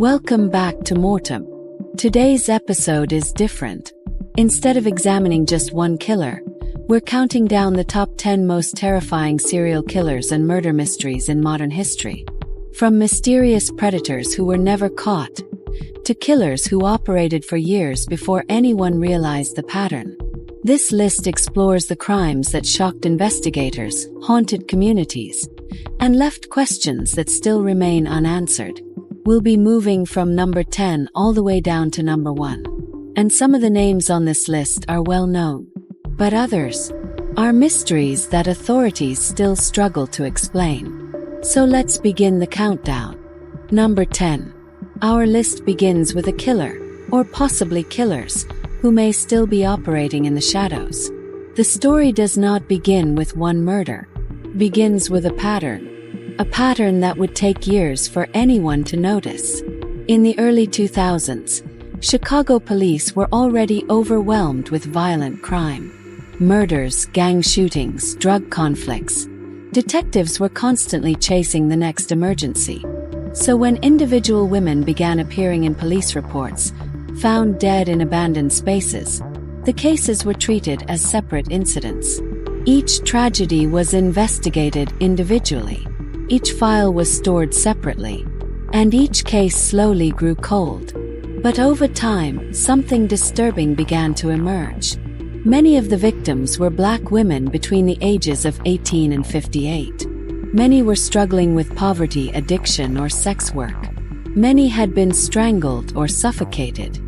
Welcome back to MORTEM. Today's episode is different. Instead of examining just one killer, we're counting down the top 10 most terrifying serial killers and murder mysteries in modern history. From mysterious predators who were never caught, to killers who operated for years before anyone realized the pattern. This list explores the crimes that shocked investigators, haunted communities, and left questions that still remain unanswered. We'll be moving from number 10 all the way down to number 1. And some of the names on this list are well known, but others are mysteries that authorities still struggle to explain. So let's begin the countdown. Number 10. Our list begins with a killer, or possibly killers, who may still be operating in the shadows. The story does not begin with one murder. It begins with a pattern that would take years for anyone to notice. In the early 2000s, Chicago police were already overwhelmed with violent crime. Murders, gang shootings, drug conflicts. Detectives were constantly chasing the next emergency. So when individual women began appearing in police reports, found dead in abandoned spaces, the cases were treated as separate incidents. Each tragedy was investigated individually. Each file was stored separately, and each case slowly grew cold. But over time, something disturbing began to emerge. Many of the victims were black women between the ages of 18 and 58. Many were struggling with poverty, addiction, or sex work. Many had been strangled or suffocated.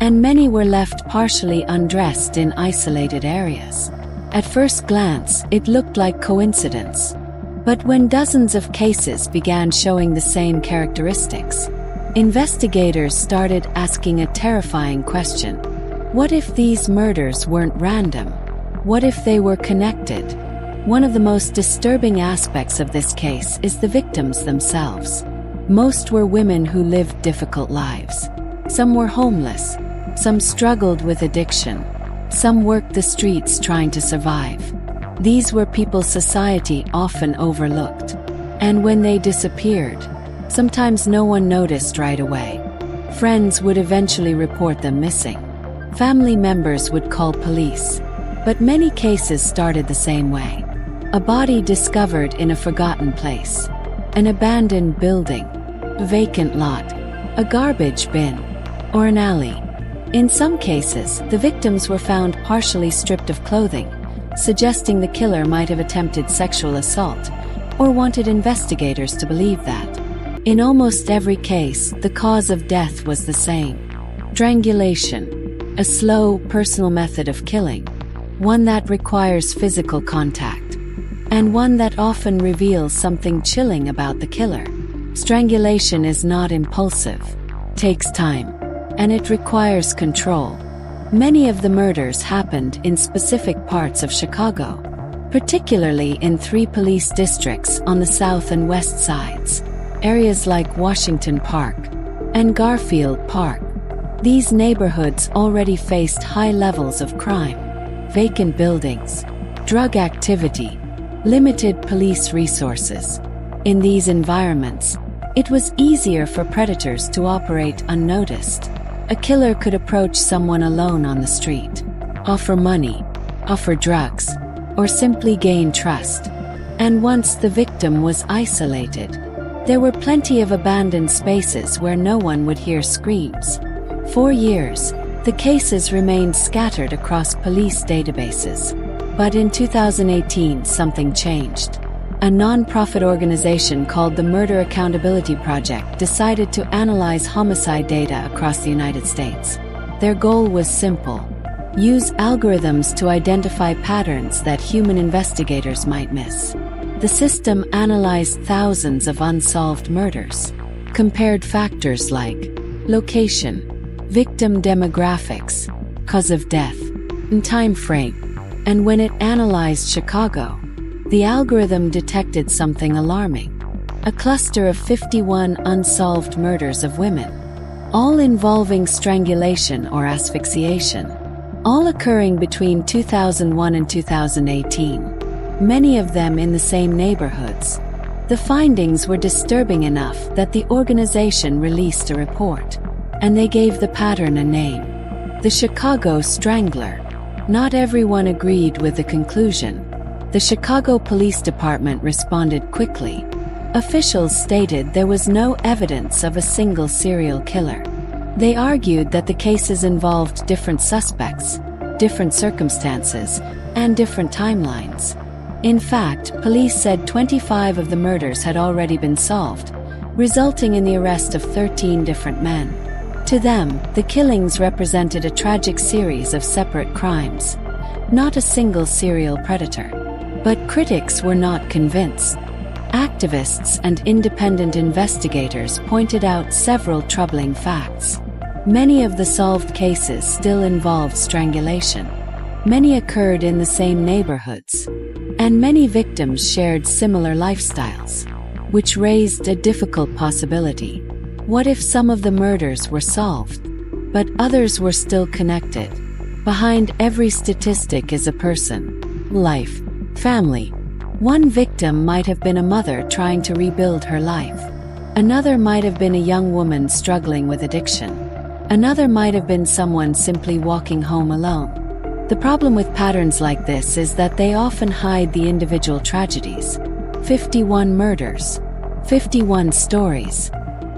And many were left partially undressed in isolated areas. At first glance, it looked like coincidence. But when dozens of cases began showing the same characteristics, investigators started asking a terrifying question. What if these murders weren't random? What if they were connected? One of the most disturbing aspects of this case is the victims themselves. Most were women who lived difficult lives. Some were homeless. Some struggled with addiction. Some worked the streets trying to survive. These were people society often overlooked. And when they disappeared, sometimes no one noticed right away. Friends would eventually report them missing. Family members would call police. But many cases started the same way. A body discovered in a forgotten place. An abandoned building. A vacant lot. A garbage bin. Or an alley. In some cases, the victims were found partially stripped of clothing, suggesting the killer might have attempted sexual assault, or wanted investigators to believe that. In almost every case, the cause of death was the same. Strangulation. A slow, personal method of killing. One that requires physical contact. And one that often reveals something chilling about the killer. Strangulation is not impulsive. Takes time. And it requires control. Many of the murders happened in specific parts of Chicago, particularly in 3 police districts on the south and west sides, areas like Washington Park and Garfield Park. These neighborhoods already faced high levels of crime, vacant buildings, drug activity, limited police resources. In these environments, it was easier for predators to operate unnoticed. A killer could approach someone alone on the street, offer money, offer drugs, or simply gain trust. And once the victim was isolated, there were plenty of abandoned spaces where no one would hear screams. For years, the cases remained scattered across police databases. But in 2018, something changed. A non-profit organization called the Murder Accountability Project decided to analyze homicide data across the United States. Their goal was simple: use algorithms to identify patterns that human investigators might miss. The system analyzed thousands of unsolved murders, compared factors like location, victim demographics, cause of death, and time frame. And when it analyzed Chicago, the algorithm detected something alarming. A cluster of 51 unsolved murders of women, all involving strangulation or asphyxiation, all occurring between 2001 and 2018, many of them in the same neighborhoods. The findings were disturbing enough that the organization released a report, and they gave the pattern a name: the Chicago Strangler. Not everyone agreed with the conclusion. The Chicago Police Department responded quickly. Officials stated there was no evidence of a single serial killer. They argued that the cases involved different suspects, different circumstances, and different timelines. In fact, police said 25 of the murders had already been solved, resulting in the arrest of 13 different men. To them, the killings represented a tragic series of separate crimes, not a single serial predator. But critics were not convinced. Activists and independent investigators pointed out several troubling facts. Many of the solved cases still involved strangulation. Many occurred in the same neighborhoods. And many victims shared similar lifestyles, which raised a difficult possibility. What if some of the murders were solved, but others were still connected? Behind every statistic is a person, life, family. One victim might have been a mother trying to rebuild her life. Another might have been a young woman struggling with addiction. Another might have been someone simply walking home alone. The problem with patterns like this is that they often hide the individual tragedies. 51 murders, 51 stories.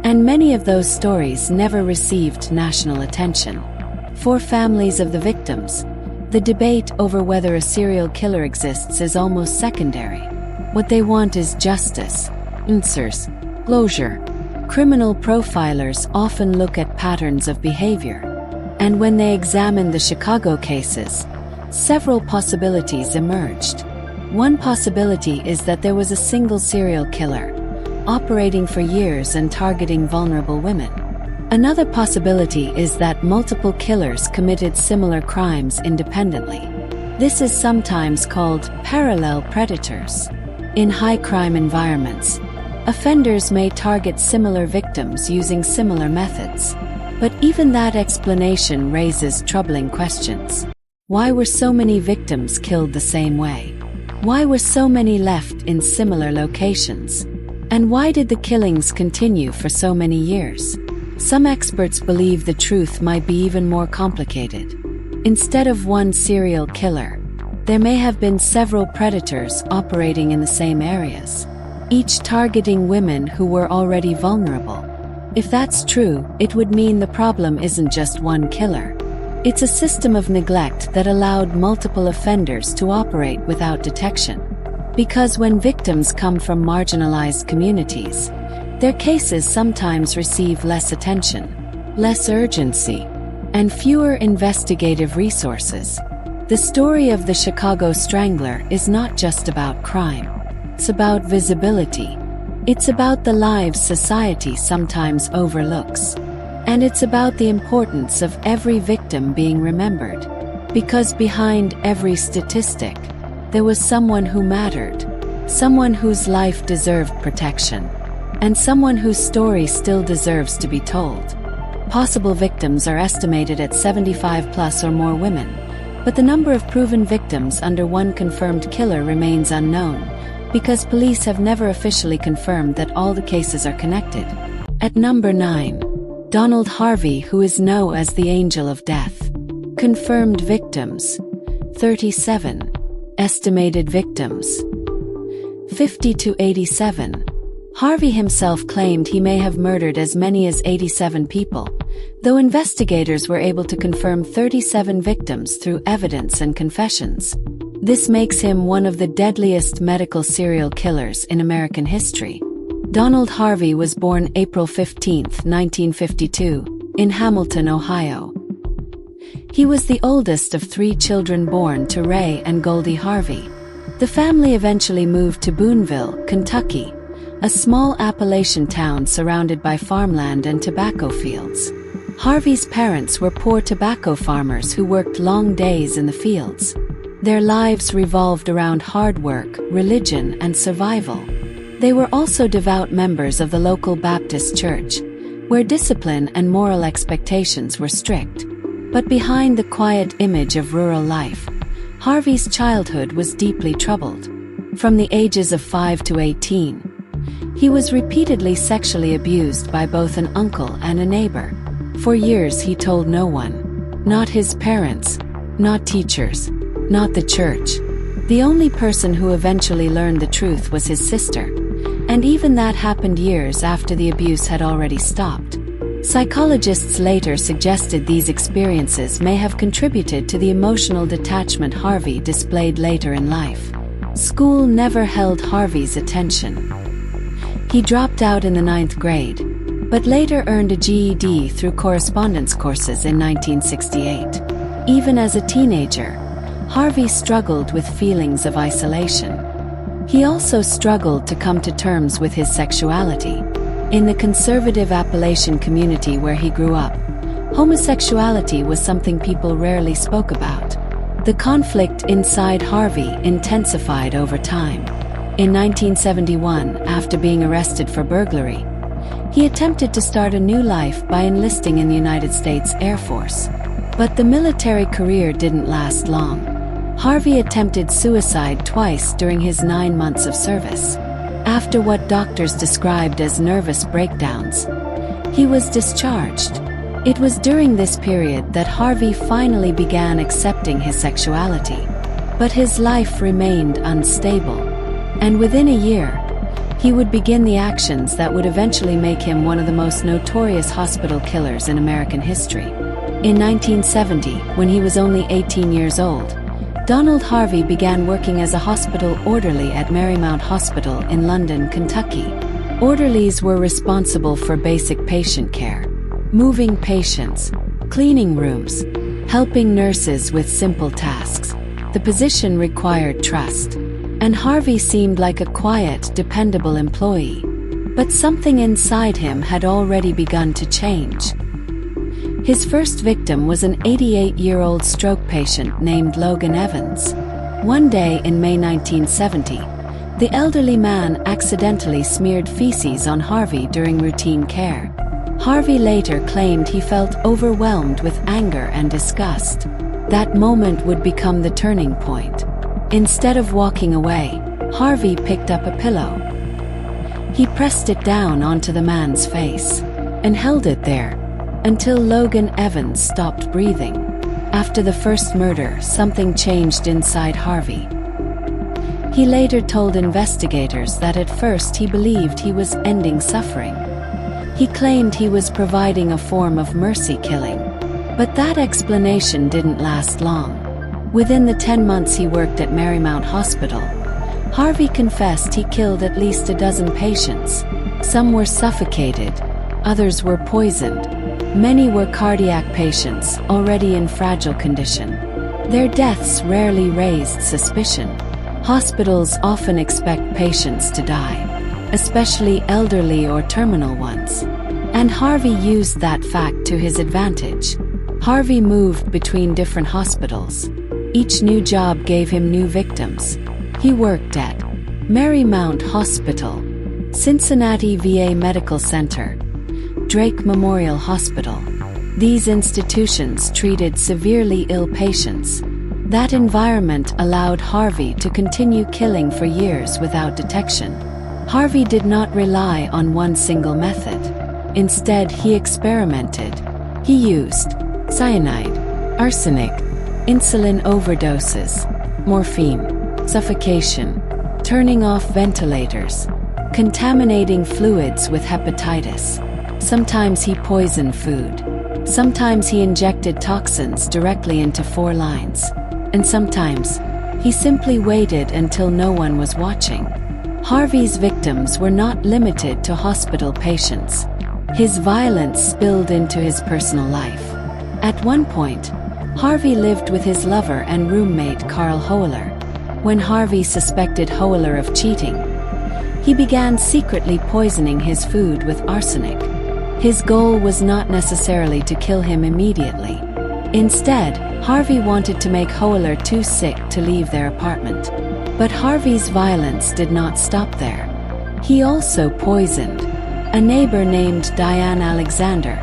And many of those stories never received national attention. For families of the victims, the debate over whether a serial killer exists is almost secondary. What they want is justice, answers, closure. Criminal profilers often look at patterns of behavior. And when they examined the Chicago cases, several possibilities emerged. One possibility is that there was a single serial killer, operating for years and targeting vulnerable women. Another possibility is that multiple killers committed similar crimes independently. This is sometimes called parallel predators. In high-crime environments, offenders may target similar victims using similar methods. But even that explanation raises troubling questions. Why were so many victims killed the same way? Why were so many left in similar locations? And why did the killings continue for so many years? Some experts believe the truth might be even more complicated. Instead of one serial killer, there may have been several predators operating in the same areas, each targeting women who were already vulnerable. If that's true, it would mean the problem isn't just one killer. It's a system of neglect that allowed multiple offenders to operate without detection. Because when victims come from marginalized communities, their cases sometimes receive less attention, less urgency, and fewer investigative resources. The story of the Chicago Strangler is not just about crime. It's about visibility. It's about the lives society sometimes overlooks. And it's about the importance of every victim being remembered. Because behind every statistic, there was someone who mattered, someone whose life deserved protection, and someone whose story still deserves to be told. Possible victims are estimated at 75 plus or more women, but the number of proven victims under one confirmed killer remains unknown, because police have never officially confirmed that all the cases are connected. At number 9. Donald Harvey, who is known as the Angel of Death. Confirmed victims: 37. Estimated victims: 50 to 87. Harvey himself claimed he may have murdered as many as 87 people, though investigators were able to confirm 37 victims through evidence and confessions. This makes him one of the deadliest medical serial killers in American history. Donald Harvey was born April 15, 1952, in Hamilton, Ohio. He was the oldest of 3 children born to Ray and Goldie Harvey. The family eventually moved to Boonville, Kentucky, a small Appalachian town surrounded by farmland and tobacco fields. Harvey's parents were poor tobacco farmers who worked long days in the fields. Their lives revolved around hard work, religion, and survival. They were also devout members of the local Baptist church, where discipline and moral expectations were strict. But behind the quiet image of rural life, Harvey's childhood was deeply troubled. From the ages of 5 to 18, He was repeatedly sexually abused by both an uncle and a neighbor. For years he told no one. Not his parents, not teachers, not the church. The only person who eventually learned the truth was his sister. And even that happened years after the abuse had already stopped. Psychologists later suggested these experiences may have contributed to the emotional detachment Harvey displayed later in life. School never held Harvey's attention. He dropped out in the 9th grade, but later earned a GED through correspondence courses in 1968. Even as a teenager, Harvey struggled with feelings of isolation. He also struggled to come to terms with his sexuality. In the conservative Appalachian community where he grew up, homosexuality was something people rarely spoke about. The conflict inside Harvey intensified over time. In 1971, after being arrested for burglary, he attempted to start a new life by enlisting in the United States Air Force. But the military career didn't last long. Harvey attempted suicide twice during his 9 months of service. After what doctors described as nervous breakdowns, he was discharged. It was during this period that Harvey finally began accepting his sexuality. But his life remained unstable. And within a year, he would begin the actions that would eventually make him one of the most notorious hospital killers in American history. In 1970, when he was only 18 years old, Donald Harvey began working as a hospital orderly at Marymount Hospital in London, Kentucky. Orderlies were responsible for basic patient care, moving patients, cleaning rooms, helping nurses with simple tasks. The position required trust, and Harvey seemed like a quiet, dependable employee. But something inside him had already begun to change. His first victim was an 88-year-old stroke patient named Logan Evans. One day in May 1970, the elderly man accidentally smeared feces on Harvey during routine care. Harvey later claimed he felt overwhelmed with anger and disgust. That moment would become the turning point. Instead of walking away, Harvey picked up a pillow. He pressed it down onto the man's face and held it there until Logan Evans stopped breathing. After the first murder, something changed inside Harvey. He later told investigators that at first he believed he was ending suffering. He claimed he was providing a form of mercy killing. But that explanation didn't last long. Within the 10 months he worked at Marymount Hospital, Harvey confessed he killed at least a dozen patients. Some were suffocated, others were poisoned. Many were cardiac patients, already in fragile condition. Their deaths rarely raised suspicion. Hospitals often expect patients to die, especially elderly or terminal ones. And Harvey used that fact to his advantage. Harvey moved between different hospitals. Each new job gave him new victims. He worked at Marymount Hospital, Cincinnati VA Medical Center, Drake Memorial Hospital. These institutions treated severely ill patients. That environment allowed Harvey to continue killing for years without detection. Harvey did not rely on one single method. Instead, he experimented. He used cyanide, arsenic, insulin overdoses, morphine, suffocation, turning off ventilators, contaminating fluids with hepatitis. Sometimes he poisoned food. Sometimes he injected toxins directly into 4 lines. And sometimes, he simply waited until no one was watching. Harvey's victims were not limited to hospital patients. His violence spilled into his personal life. At one point, Harvey lived with his lover and roommate Corll Hoeller. When Harvey suspected Hoeller of cheating, he began secretly poisoning his food with arsenic. His goal was not necessarily to kill him immediately. Instead, Harvey wanted to make Hoeller too sick to leave their apartment. But Harvey's violence did not stop there. He also poisoned a neighbor named Diane Alexander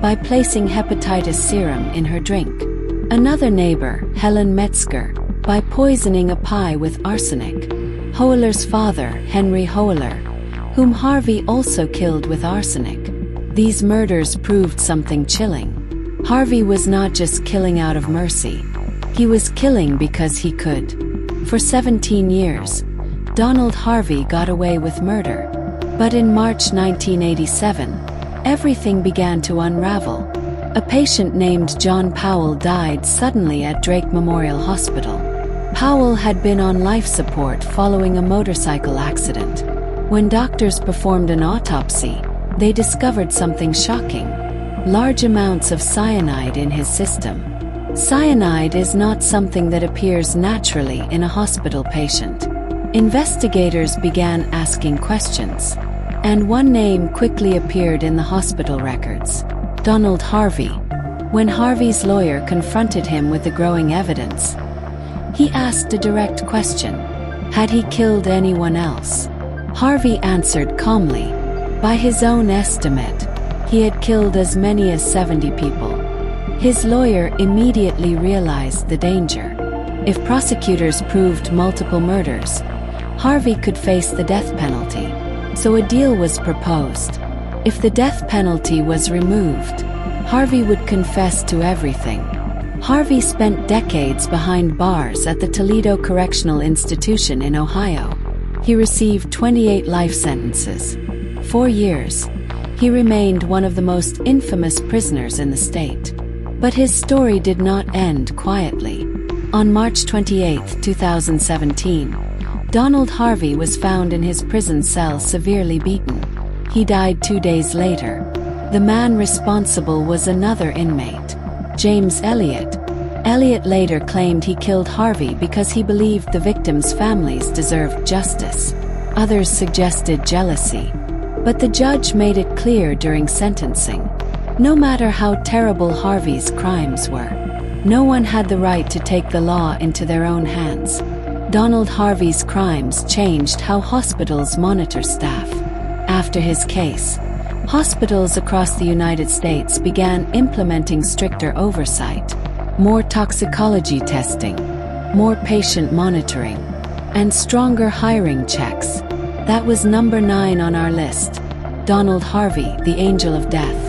by placing hepatitis serum in her drink. Another neighbor, Helen Metzger, by poisoning a pie with arsenic. Hoeller's father, Henry Hoeller, whom Harvey also killed with arsenic. These murders proved something chilling. Harvey was not just killing out of mercy. He was killing because he could. For 17 years, Donald Harvey got away with murder. But in March 1987, everything began to unravel. A patient named John Powell died suddenly at Drake Memorial Hospital. Powell had been on life support following a motorcycle accident. When doctors performed an autopsy, they discovered something shocking: large amounts of cyanide in his system. Cyanide is not something that appears naturally in a hospital patient. Investigators began asking questions, and one name quickly appeared in the hospital records: Donald Harvey. When Harvey's lawyer confronted him with the growing evidence, he asked a direct question: had he killed anyone else? Harvey answered calmly. By his own estimate, he had killed as many as 70 people. His lawyer immediately realized the danger. If prosecutors proved multiple murders, Harvey could face the death penalty. So a deal was proposed. If the death penalty was removed, Harvey would confess to everything. Harvey spent decades behind bars at the Toledo Correctional Institution in Ohio. He received 28 life sentences. 4 years. He remained one of the most infamous prisoners in the state. But his story did not end quietly. On March 28, 2017, Donald Harvey was found in his prison cell severely beaten. He died 2 days later. The man responsible was another inmate, James Elliott. Elliott later claimed he killed Harvey because he believed the victims' families deserved justice. Others suggested jealousy. But the judge made it clear during sentencing: no matter how terrible Harvey's crimes were, no one had the right to take the law into their own hands. Donald Harvey's crimes changed how hospitals monitor staff. After his case, hospitals across the United States began implementing stricter oversight, more toxicology testing, more patient monitoring, and stronger hiring checks. That was number 9 on our list: Donald Harvey, the Angel of Death.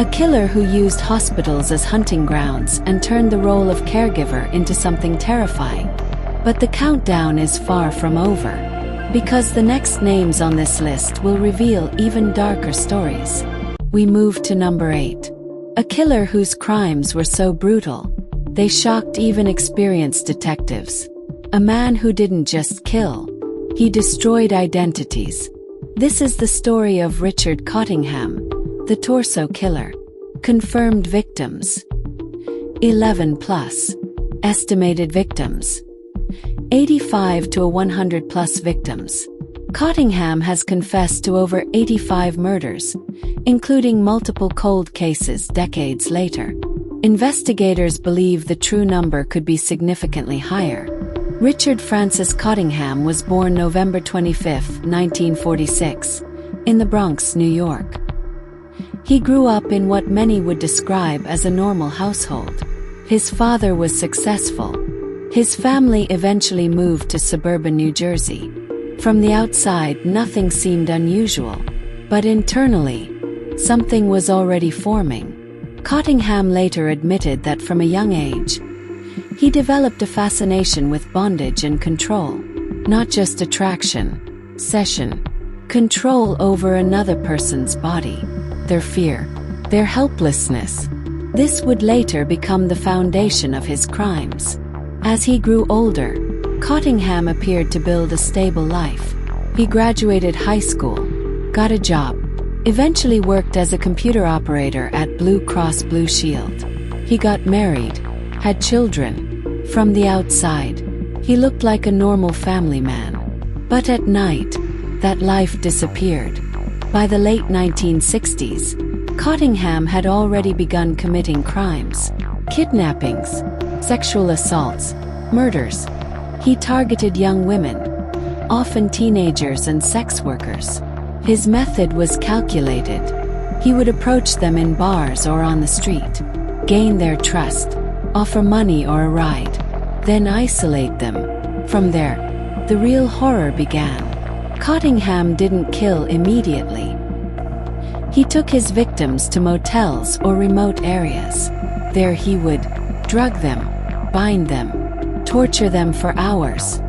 A killer who used hospitals as hunting grounds and turned the role of caregiver into something terrifying. But the countdown is far from over, because the next names on this list will reveal even darker stories. We move to number 8. A killer whose crimes were so brutal, they shocked even experienced detectives. A man who didn't just kill, he destroyed identities. This is the story of Richard Cottingham, the torso killer. Confirmed victims: 11 plus. Estimated victims: 85 to 100 plus victims. Cottingham has confessed to over 85 murders, including multiple cold cases decades later. Investigators believe the true number could be significantly higher. Richard Francis Cottingham was born November 25, 1946, in the Bronx, New York. He grew up in what many would describe as a normal household. His father was successful. His family eventually moved to suburban New Jersey. From the outside, nothing seemed unusual, but internally, something was already forming. Cottingham later admitted that from a young age, he developed a fascination with bondage and control. Not just attraction, obsession, control over another person's body, their fear, their helplessness. This would later become the foundation of his crimes. As he grew older, Cottingham appeared to build a stable life. He graduated high school, got a job, eventually worked as a computer operator at Blue Cross Blue Shield. He got married, had children. From the outside, he looked like a normal family man. But at night, that life disappeared. By the late 1960s, Cottingham had already begun committing crimes: kidnappings, sexual assaults, murders. He targeted young women, often teenagers and sex workers. His method was calculated. He would approach them in bars or on the street, gain their trust, offer money or a ride, then isolate them. From there, the real horror began. Cottingham didn't kill immediately. He took his victims to motels or remote areas. There he would drug them, bind them, torture them for hours,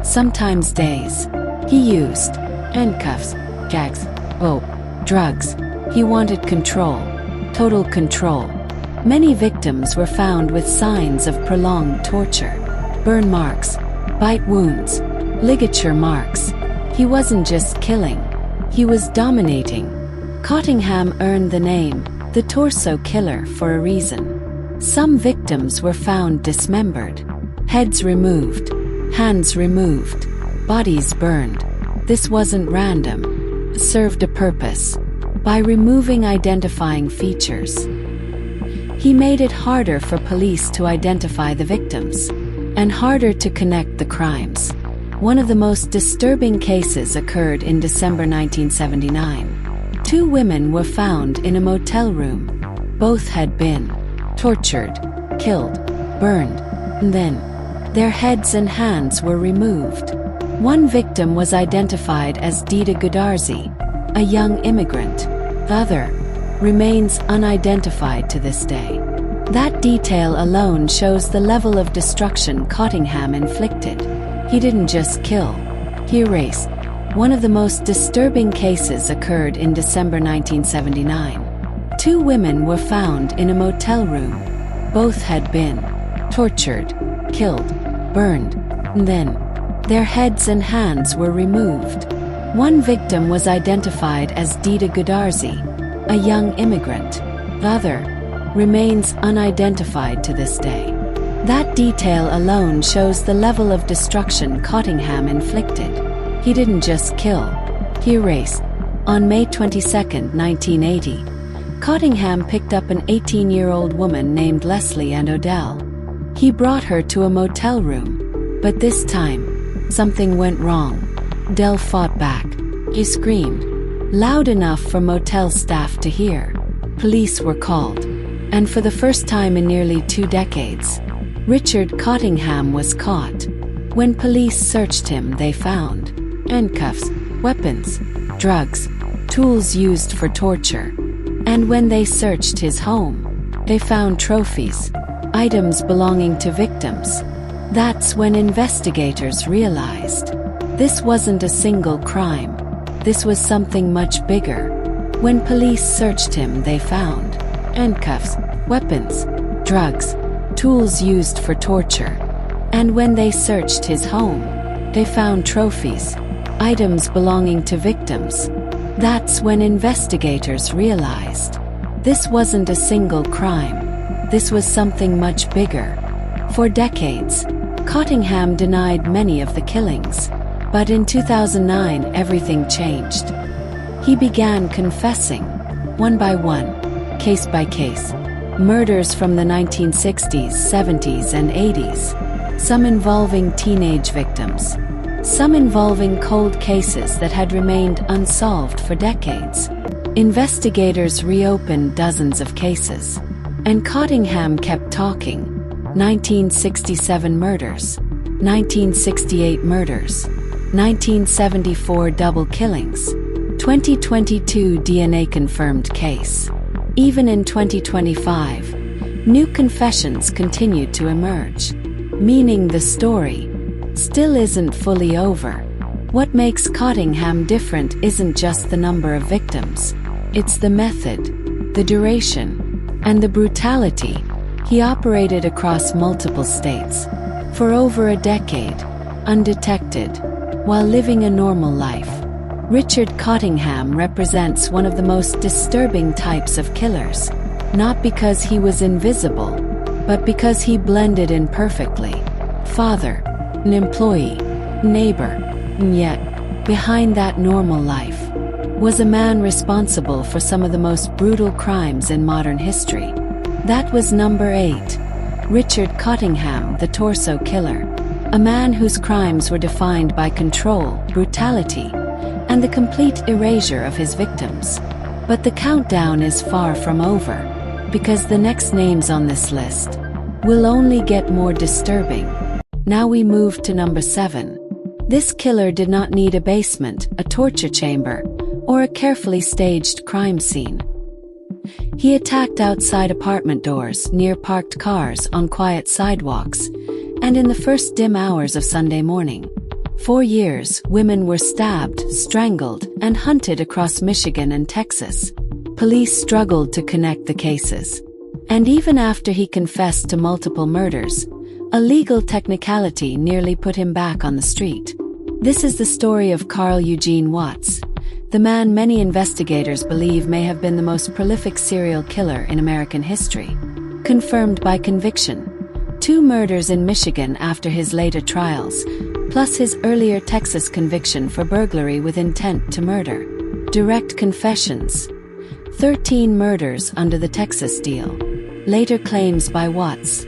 sometimes days. He used handcuffs, gags, rope, drugs. He wanted control, total control. Many victims were found with signs of prolonged torture: burn marks, bite wounds, ligature marks. He wasn't just killing, he was dominating. Cottingham earned the name, the Torso Killer, for a reason. Some victims were found dismembered, heads removed, hands removed, bodies burned. This wasn't random. It served a purpose. By removing identifying features, he made it harder for police to identify the victims, and harder to connect the crimes. One of the most disturbing cases occurred in December 1979. Two women were found in a motel room. Both had been tortured, killed, burned, and then their heads and hands were removed. One victim was identified as Dita Goodarzi, a young immigrant. The other remains unidentified to this day. That detail alone shows the level of destruction Cottingham inflicted. He didn't just kill, he erased. One of the most disturbing cases occurred in December 1979. Two women were found in a motel room. Both had been tortured, killed, burned, and then their heads and hands were removed. One victim was identified as Dita Goodarzi, a young immigrant. The other remains unidentified to this day. That detail alone shows the level of destruction Cottingham inflicted. He didn't just kill, he erased. On May 22, 1980, Cottingham picked up an 18-year-old woman named Leslie Ann Odell. He brought her to a motel room, but this time, something went wrong. Odell fought back. He screamed, loud enough for motel staff to hear. Police were called, and for the first time in nearly 2 decades, Richard Cottingham was caught. When police searched him, they found handcuffs, weapons, drugs, tools used for torture. And when they searched his home, they found trophies, items belonging to victims. That's when investigators realized this wasn't a single crime. This was something much bigger. When police searched him, they found handcuffs, weapons, drugs, tools used for torture. And when they searched his home, they found trophies, items belonging to victims. That's when investigators realized this wasn't a single crime. This was something much bigger. For decades, Cottingham denied many of the killings. But in 2009, everything changed. He began confessing, one by one, case by case, murders from the 1960s, 70s, and 80s, some involving teenage victims, some involving cold cases that had remained unsolved for decades. Investigators reopened dozens of cases, and Cottingham kept talking. 1967 murders, 1968 murders, 1974 double killings, 2022 DNA-confirmed case. Even in 2025, new confessions continued to emerge, meaning the story still isn't fully over. What makes Cottingham different isn't just the number of victims. It's the method, the duration, and the brutality. He operated across multiple states for over a decade, undetected, while living a normal life. Richard Cottingham represents one of the most disturbing types of killers, not because he was invisible, but because he blended in perfectly. Father, an employee, neighbor, and yet, behind that normal life, was a man responsible for some of the most brutal crimes in modern history. That was number 8. Richard Cottingham, the Torso Killer. A man whose crimes were defined by control, brutality, and the complete erasure of his victims. But the countdown is far from over, because the next names on this list will only get more disturbing. Now we move to number 7. This killer did not need a basement, a torture chamber, or a carefully staged crime scene. He attacked outside apartment doors, near parked cars, on quiet sidewalks, and in the first dim hours of Sunday morning. For years, women were stabbed, strangled, and hunted across Michigan and Texas. Police struggled to connect the cases. And even after he confessed to multiple murders, a legal technicality nearly put him back on the street. This is the story of Corll Eugene Watts, the man many investigators believe may have been the most prolific serial killer in American history. Confirmed by conviction. 2 murders in Michigan after his later trials, plus his earlier Texas conviction for burglary with intent to murder. Direct confessions. 13 murders under the Texas deal. Later claims by Watts.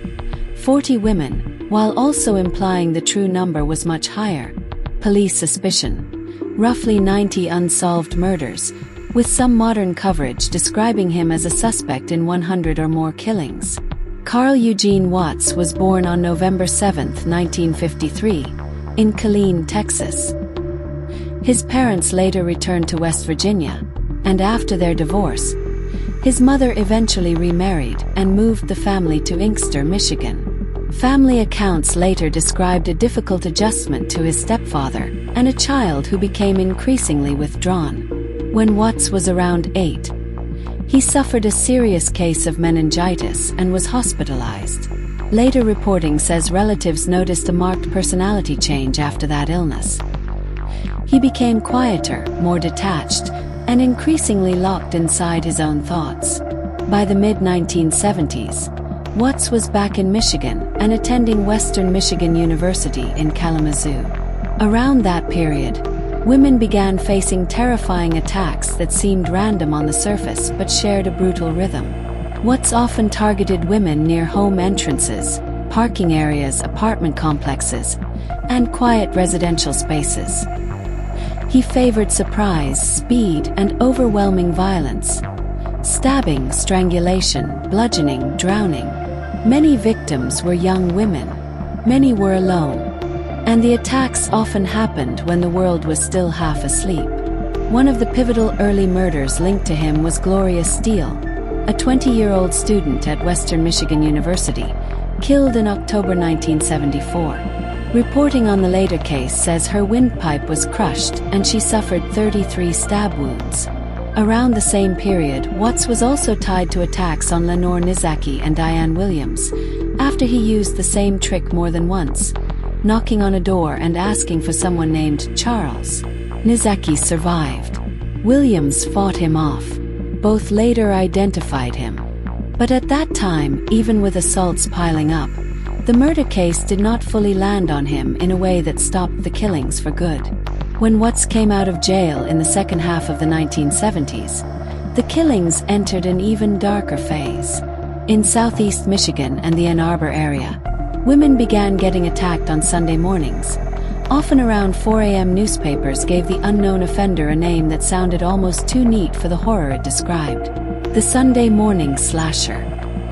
40 women, while also implying the true number was much higher. Police suspicion. Roughly 90 unsolved murders, with some modern coverage describing him as a suspect in 100 or more killings. Corll Eugene Watts was born on November 7, 1953, in Killeen, Texas. His parents later returned to West Virginia, and after their divorce, his mother eventually remarried and moved the family to Inkster, Michigan. Family accounts later described a difficult adjustment to his stepfather and a child who became increasingly withdrawn. When Watts was around 8, he suffered a serious case of meningitis and was hospitalized. Later reporting says relatives noticed a marked personality change after that illness. He became quieter, more detached, and increasingly locked inside his own thoughts. By the mid-1970s, Watts was back in Michigan and attending Western Michigan University in Kalamazoo. Around that period, women began facing terrifying attacks that seemed random on the surface but shared a brutal rhythm. Watts often targeted women near home entrances, parking areas, apartment complexes, and quiet residential spaces. He favored surprise, speed, and overwhelming violence. Stabbing, strangulation, bludgeoning, drowning. Many victims were young women. Many were alone. And the attacks often happened when the world was still half asleep. One of the pivotal early murders linked to him was Gloria Steele, a 20-year-old student at Western Michigan University, killed in October 1974. Reporting on the later case says her windpipe was crushed and she suffered 33 stab wounds. Around the same period, Watts was also tied to attacks on Lenore Nizaki and Diane Williams, after he used the same trick more than once, knocking on a door and asking for someone named Charles. Nizaki survived. Williams fought him off. Both later identified him. But at that time, even with assaults piling up, the murder case did not fully land on him in a way that stopped the killings for good. When Watts came out of jail in the second half of the 1970s, the killings entered an even darker phase. In southeast Michigan and the Ann Arbor area, women began getting attacked on Sunday mornings. Often around 4 a.m. newspapers gave the unknown offender a name that sounded almost too neat for the horror it described. The Sunday Morning Slasher.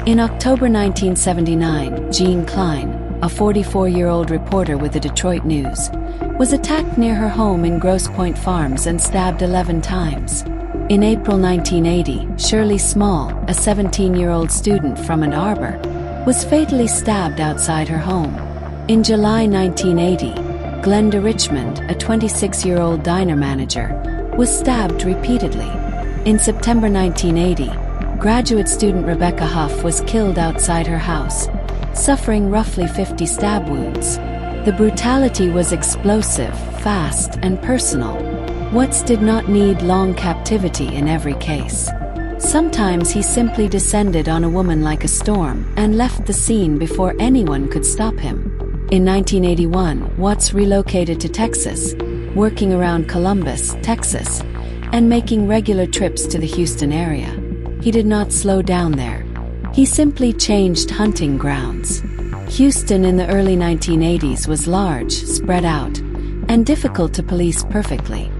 In October 1979, Jean Klein, a 44-year-old reporter with the Detroit News, was attacked near her home in Grosse Pointe Farms and stabbed 11 times. In April 1980, Shirley Small, a 17-year-old student from Ann Arbor, was fatally stabbed outside her home. In July 1980, Glenda Richmond, a 26-year-old diner manager, was stabbed repeatedly. In September 1980, graduate student Rebecca Huff was killed outside her house, suffering roughly 50 stab wounds. The brutality was explosive, fast, and personal. Watts did not need long captivity in every case. Sometimes he simply descended on a woman like a storm and left the scene before anyone could stop him. In 1981, Watts relocated to Texas, working around Columbus, Texas, and making regular trips to the Houston area. He did not slow down there. He simply changed hunting grounds. Houston in the early 1980s was large, spread out, and difficult to police perfectly.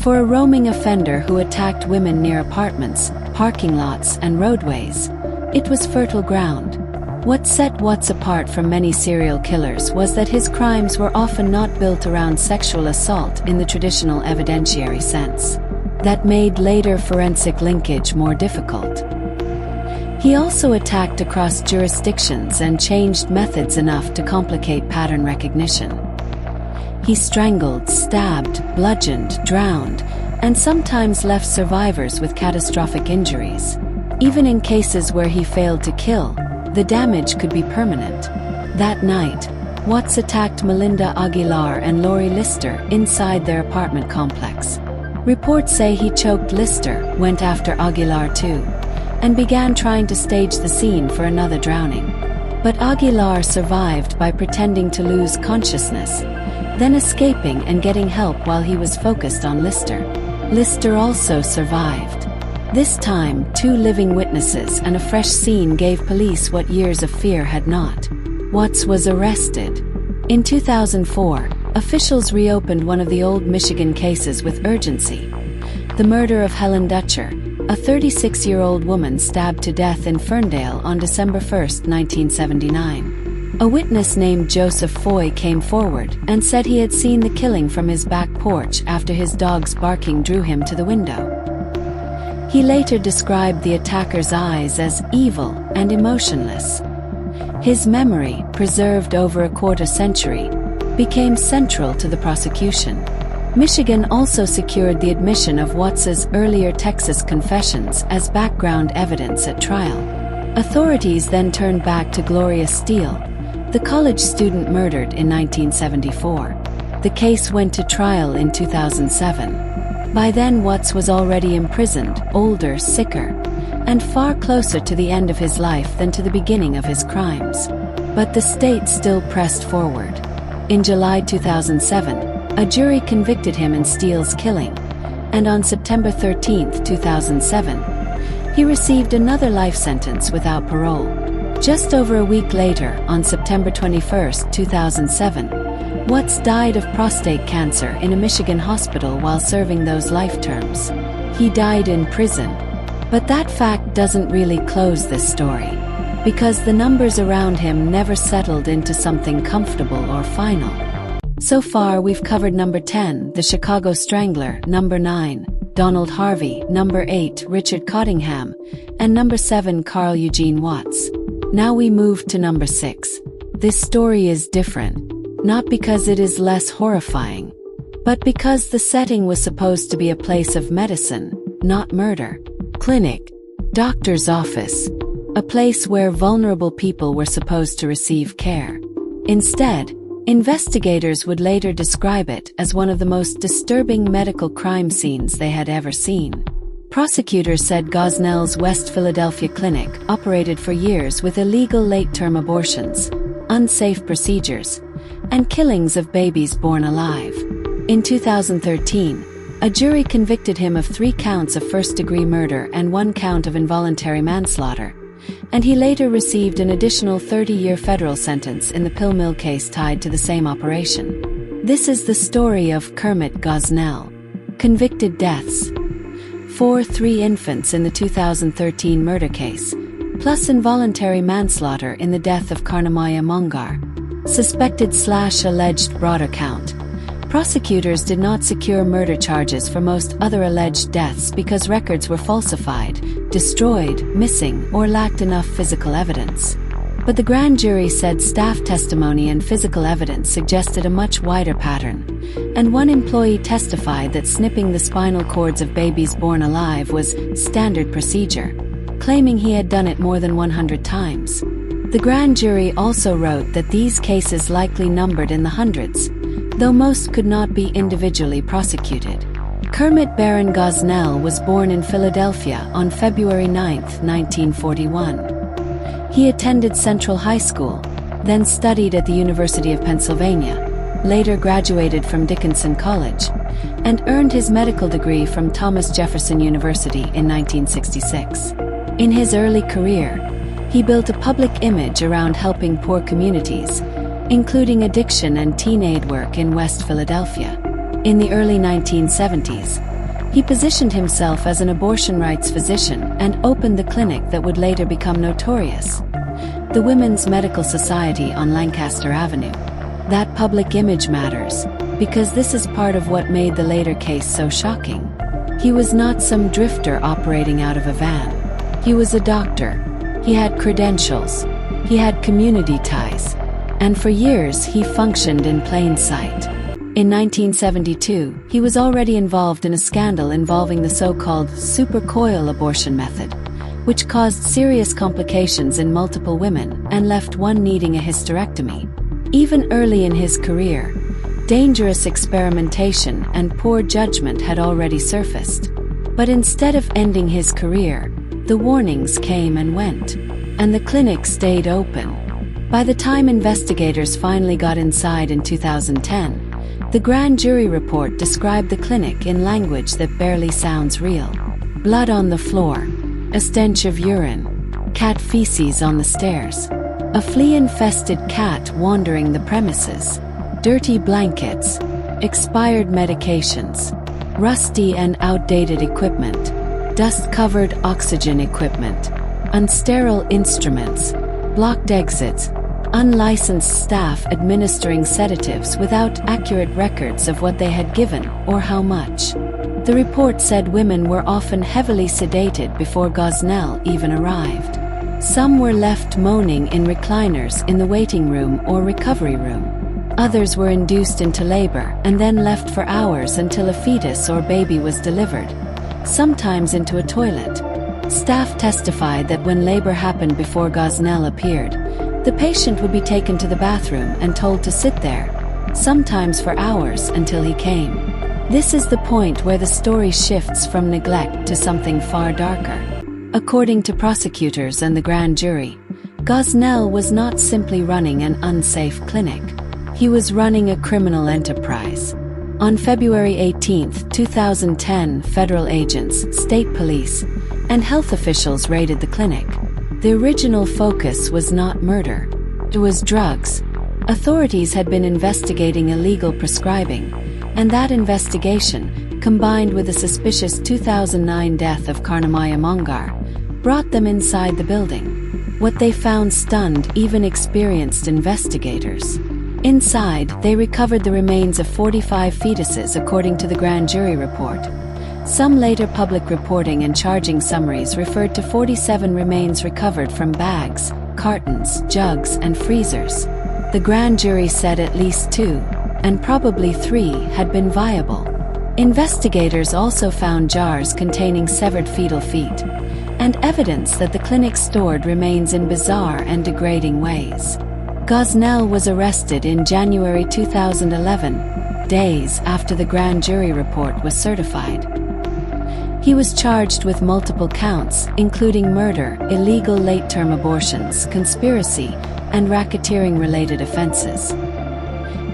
For a roaming offender who attacked women near apartments, parking lots, and roadways, it was fertile ground. What set Watts apart from many serial killers was that his crimes were often not built around sexual assault in the traditional evidentiary sense. That made later forensic linkage more difficult. He also attacked across jurisdictions and changed methods enough to complicate pattern recognition. He strangled, stabbed, bludgeoned, drowned, and sometimes left survivors with catastrophic injuries. Even in cases where he failed to kill, the damage could be permanent. That night, Watts attacked Melinda Aguilar and Lori Lister inside their apartment complex. Reports say he choked Lister, went after Aguilar too, and began trying to stage the scene for another drowning. But Aguilar survived by pretending to lose consciousness, then escaping and getting help while he was focused on Lister. Lister also survived. This time, 2 living witnesses and a fresh scene gave police what years of fear had not. Watts was arrested. In 2004, officials reopened one of the old Michigan cases with urgency. The murder of Helen Dutcher, a 36-year-old woman stabbed to death in Ferndale on December 1, 1979. A witness named Joseph Foy came forward and said he had seen the killing from his back porch after his dog's barking drew him to the window. He later described the attacker's eyes as evil and emotionless. His memory, preserved over a quarter century, became central to the prosecution. Michigan also secured the admission of Watts's earlier Texas confessions as background evidence at trial. Authorities then turned back to Gloria Steele, the college student murdered in 1974. The case went to trial in 2007. By then Watts was already imprisoned, older, sicker, and far closer to the end of his life than to the beginning of his crimes. But the state still pressed forward. In July 2007, a jury convicted him in Steele's killing, and on September 13, 2007, he received another life sentence without parole. Just over a week later, on September 21, 2007, Watts died of prostate cancer in a Michigan hospital while serving those life terms. He died in prison. But that fact doesn't really close this story, because the numbers around him never settled into something comfortable or final. So far we've covered number 10, the Chicago Strangler, number 9, Donald Harvey, number 8, Richard Cottingham, and number 7, Carl Eugene Watts. Now we move to number 6. This story is different. Not because it is less horrifying, but because the setting was supposed to be a place of medicine, not murder. Clinic, doctor's office, a place where vulnerable people were supposed to receive care. Instead, investigators would later describe it as one of the most disturbing medical crime scenes they had ever seen. Prosecutors said Gosnell's West Philadelphia clinic operated for years with illegal late-term abortions, unsafe procedures, and killings of babies born alive. In 2013, a jury convicted him of 3 counts of first-degree murder and 1 count of involuntary manslaughter, and he later received an additional 30-year federal sentence in the pill mill case tied to the same operation. This is the story of Kermit Gosnell. Convicted deaths: 3 infants in the 2013 murder case, plus involuntary manslaughter in the death of Karnamaya Mongar. Suspected/alleged broader count. Prosecutors did not secure murder charges for most other alleged deaths because records were falsified, destroyed, missing, or lacked enough physical evidence. But the grand jury said staff testimony and physical evidence suggested a much wider pattern, and one employee testified that snipping the spinal cords of babies born alive was standard procedure, claiming he had done it more than 100 times. The grand jury also wrote that these cases likely numbered in the hundreds, though most could not be individually prosecuted. Kermit Baron Gosnell was born in Philadelphia on February 9, 1941. He attended Central High School, then studied at the University of Pennsylvania, later graduated from Dickinson College, and earned his medical degree from Thomas Jefferson University in 1966. In his early career, he built a public image around helping poor communities, including addiction and teen aid work in West Philadelphia. In the early 1970s, he positioned himself as an abortion rights physician and opened the clinic that would later become Notorious. the Women's Medical Society on Lancaster Avenue. That public image matters, because this is part of what made the later case so shocking. He was not some drifter operating out of a van. He was a doctor. He had credentials. He had community ties. And for years he functioned in plain sight. In 1972, he was already involved in a scandal involving the so-called super coil abortion method, which caused serious complications in multiple women and left one needing a hysterectomy. Even early in his career, dangerous experimentation and poor judgment had already surfaced. But instead of ending his career, the warnings came and went, and the clinic stayed open. By the time investigators finally got inside in 2010, the grand jury report described the clinic in language that barely sounds real. Blood on the floor, a stench of urine, cat feces on the stairs, a flea-infested cat wandering the premises, dirty blankets, expired medications, rusty and outdated equipment, dust-covered oxygen equipment, unsterile instruments, blocked exits, unlicensed staff administering sedatives without accurate records of what they had given or how much. The report said women were often heavily sedated before Gosnell even arrived. Some were left moaning in recliners in the waiting room or recovery room. Others were induced into labor and then left for hours until a fetus or baby was delivered, sometimes into a toilet. Staff testified that when labor happened before Gosnell appeared, the patient would be taken to the bathroom and told to sit there, sometimes for hours until he came. This is the point where the story shifts from neglect to something far darker. According to prosecutors and the grand jury, Gosnell was not simply running an unsafe clinic. He was running a criminal enterprise. On February 18, 2010, federal agents, state police, and health officials raided the clinic. The original focus was not murder. It was drugs. Authorities had been investigating illegal prescribing, and that investigation, combined with the suspicious 2009 death of Karnamaya Mongar, brought them inside the building. What they found stunned even experienced investigators. Inside, they recovered the remains of 45 fetuses according to the grand jury report. Some later public reporting and charging summaries referred to 47 remains recovered from bags, cartons, jugs, and freezers. The grand jury said at least 2, and probably 3, had been viable. Investigators also found jars containing severed fetal feet, and evidence that the clinic stored remains in bizarre and degrading ways. Gosnell was arrested in January 2011, days after the grand jury report was certified. He was charged with multiple counts, including murder, illegal late-term abortions, conspiracy, and racketeering-related offenses.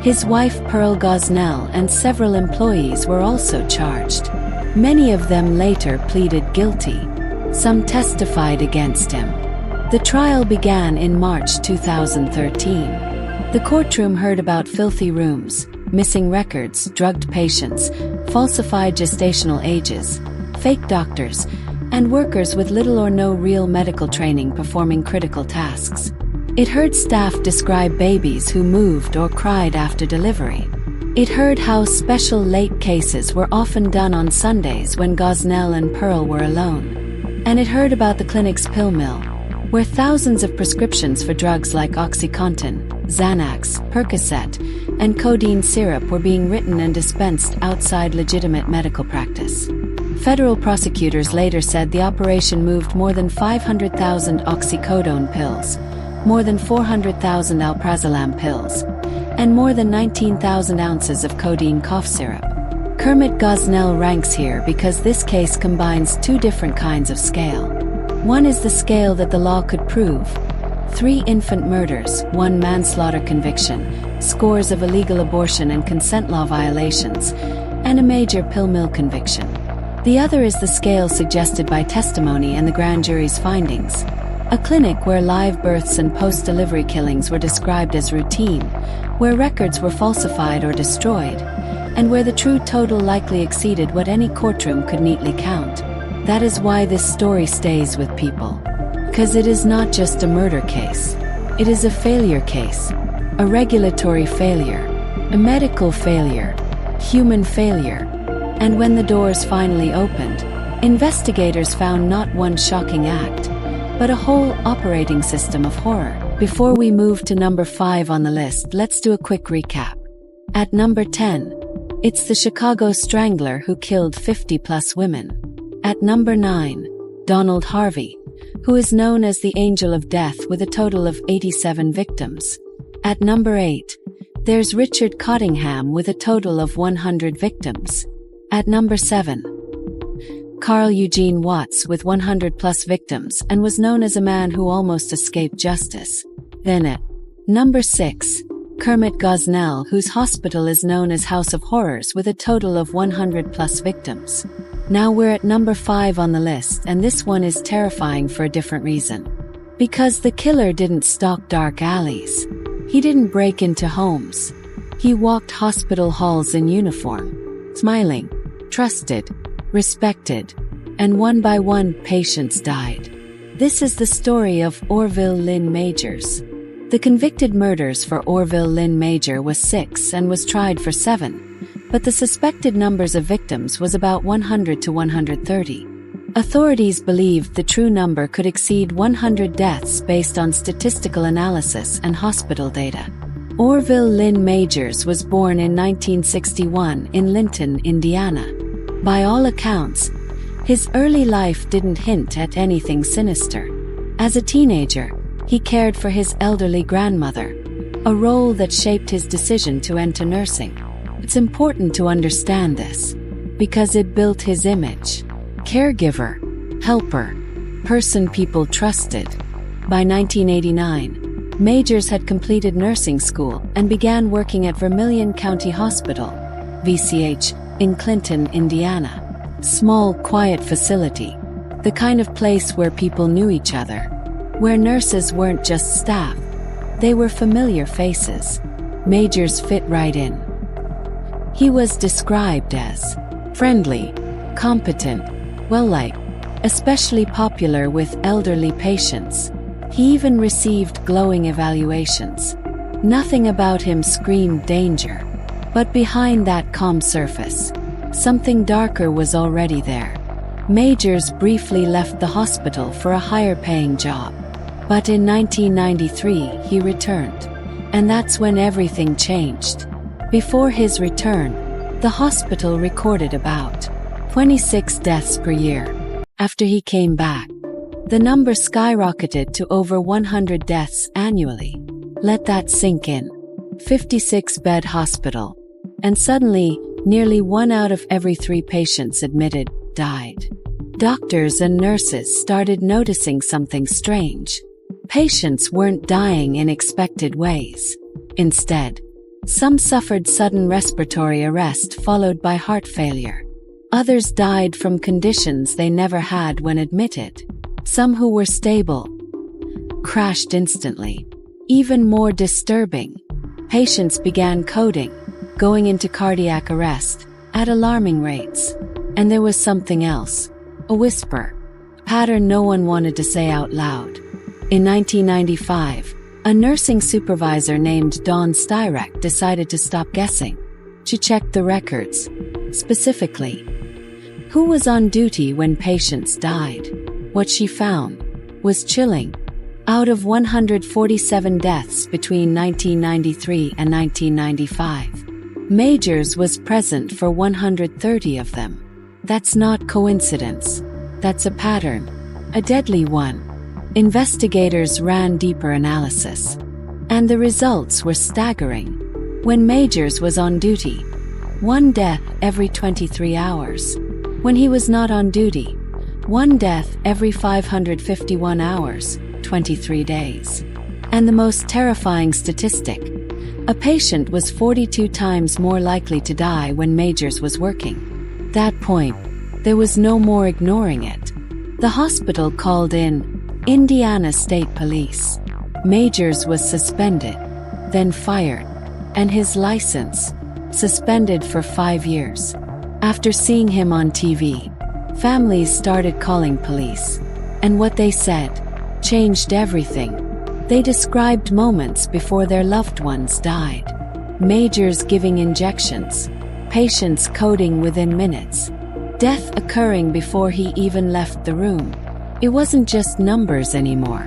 His wife Pearl Gosnell and several employees were also charged. Many of them later pleaded guilty. Some testified against him. The trial began in March 2013. The courtroom heard about filthy rooms, missing records, drugged patients, falsified gestational ages, fake doctors, and workers with little or no real medical training performing critical tasks. It heard staff describe babies who moved or cried after delivery. It heard how special late cases were often done on Sundays when Gosnell and Pearl were alone. And it heard about the clinic's pill mill, where thousands of prescriptions for drugs like OxyContin, Xanax, Percocet, and codeine syrup were being written and dispensed outside legitimate medical practice. Federal prosecutors later said the operation moved more than 500,000 oxycodone pills, more than 400,000 alprazolam pills, and more than 19,000 ounces of codeine cough syrup. Kermit Gosnell ranks here because this case combines 2 different kinds of scale. One is the scale that the law could prove: 3 infant murders, 1 manslaughter conviction, scores of illegal abortion and consent law violations, and a major pill mill conviction. The other is the scale suggested by testimony and the grand jury's findings. A clinic where live births and post-delivery killings were described as routine, where records were falsified or destroyed, and where the true total likely exceeded what any courtroom could neatly count. That is why this story stays with people. 'Cause it is not just a murder case. It is a failure case, a regulatory failure, a medical failure, human failure. And when the doors finally opened, investigators found not one shocking act, but a whole operating system of horror. Before we move to number 5 on the list, let's do a quick recap. At number 10, it's the Chicago Strangler who killed 50+ women. At number 9, Donald Harvey, who is known as the Angel of Death with a total of 87 victims. At number 8, there's Richard Cottingham with a total of 100 victims. At number 7, Corll Eugene Watts with 100+ victims and was known as a man who almost escaped justice. Then at number 6, Kermit Gosnell, whose hospital is known as House of Horrors with a total of 100+ victims. Now we're at number 5 on the list, and this one is terrifying for a different reason. Because the killer didn't stalk dark alleys. He didn't break into homes. He walked hospital halls in uniform, smiling, trusted, respected, and one by one patients died. This is the story of Orville Lynn Majors. The convicted murders for Orville Lynn Major was 6 and was tried for 7, but the suspected numbers of victims was about 100 to 130. Authorities believed the true number could exceed 100 deaths based on statistical analysis and hospital data. Orville Lynn Majors was born in 1961 in Linton, Indiana. By all accounts, his early life didn't hint at anything sinister. As a teenager, he cared for his elderly grandmother, a role that shaped his decision to enter nursing. It's important to understand this, because it built his image. Caregiver, helper, person people trusted. By 1989, Majors had completed nursing school and began working at Vermilion County Hospital, VCH, in Clinton, Indiana. Small, quiet facility. The kind of place where people knew each other. Where nurses weren't just staff. They were familiar faces. Majors fit right in. He was described as friendly, competent, well-liked, especially popular with elderly patients. He even received glowing evaluations. Nothing about him screamed danger. But behind that calm surface, something darker was already there. Majors briefly left the hospital for a higher-paying job. But in 1993, he returned. And that's when everything changed. Before his return, the hospital recorded about 26 deaths per year. After he came back, the number skyrocketed to over 100 deaths annually. Let that sink in. 56-bed hospital. And suddenly, nearly 1 out of every 3 patients admitted died. Doctors and nurses started noticing something strange. Patients weren't dying in expected ways. Instead, some suffered sudden respiratory arrest followed by heart failure. Others died from conditions they never had when admitted. Some who were stable crashed instantly. Even more disturbing, patients began coding, going into cardiac arrest, at alarming rates. And there was something else. A whisper. A pattern no one wanted to say out loud. In 1995, a nursing supervisor named Dawn Styrek decided to stop guessing. She checked the records. Specifically, who was on duty when patients died? What she found was chilling. Out of 147 deaths between 1993 and 1995, Majors was present for 130 of them. That's not coincidence. That's a pattern. A deadly one. Investigators ran deeper analysis. And the results were staggering. When Majors was on duty, 1 death every 23 hours. When he was not on duty, 1 death every 551 hours, 23 days. And the most terrifying statistic, a patient was 42 times more likely to die when Majors was working. That point, there was no more ignoring it. The hospital called in Indiana State Police. Majors was suspended, then fired, and his license suspended for 5 years. After seeing him on TV, families started calling police, and what they said changed everything. They described moments before their loved ones died. Majors giving injections, patients coding within minutes, death occurring before he even left the room. It wasn't just numbers anymore.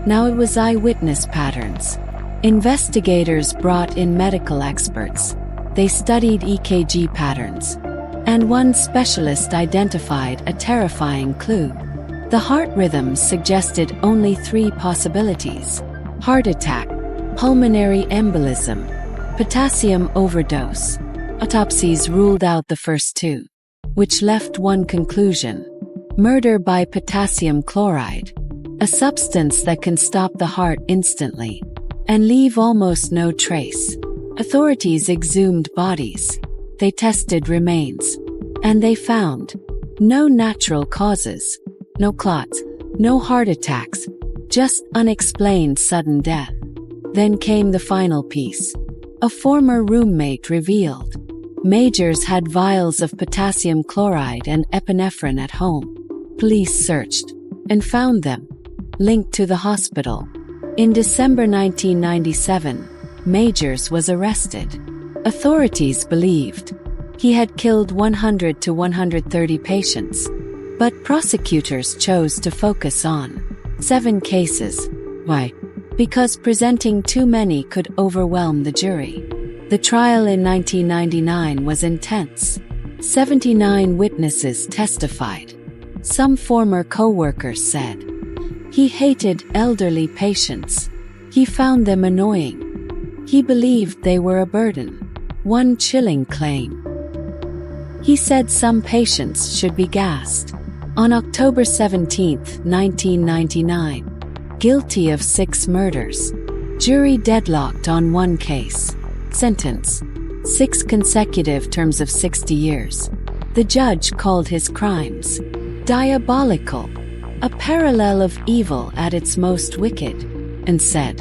Now it was eyewitness patterns. Investigators brought in medical experts. They studied EKG patterns. And one specialist identified a terrifying clue. The heart rhythms suggested only 3 possibilities: heart attack, pulmonary embolism, potassium overdose. Autopsies ruled out the first 2, which left one conclusion: murder by potassium chloride, a substance that can stop the heart instantly and leave almost no trace. Authorities exhumed bodies. They tested remains. And they found no natural causes, no clots, no heart attacks, just unexplained sudden death. Then came the final piece. A former roommate revealed Majors had vials of potassium chloride and epinephrine at home. Police searched and found them, linked to the hospital. In December 1997, Majors was arrested. Authorities believed he had killed 100 to 130 patients, but prosecutors chose to focus on 7 cases. Why? Because presenting too many could overwhelm the jury. The trial in 1999 was intense. 79 witnesses testified. Some former co-workers said he hated elderly patients. He found them annoying. He believed they were a burden. One chilling claim: he said some patients should be gassed. On October 17, 1999, guilty of 6 murders. Jury deadlocked on 1 case. Sentence: 6 consecutive terms of 60 years. The judge called his crimes diabolical, a parallel of evil at its most wicked, and said,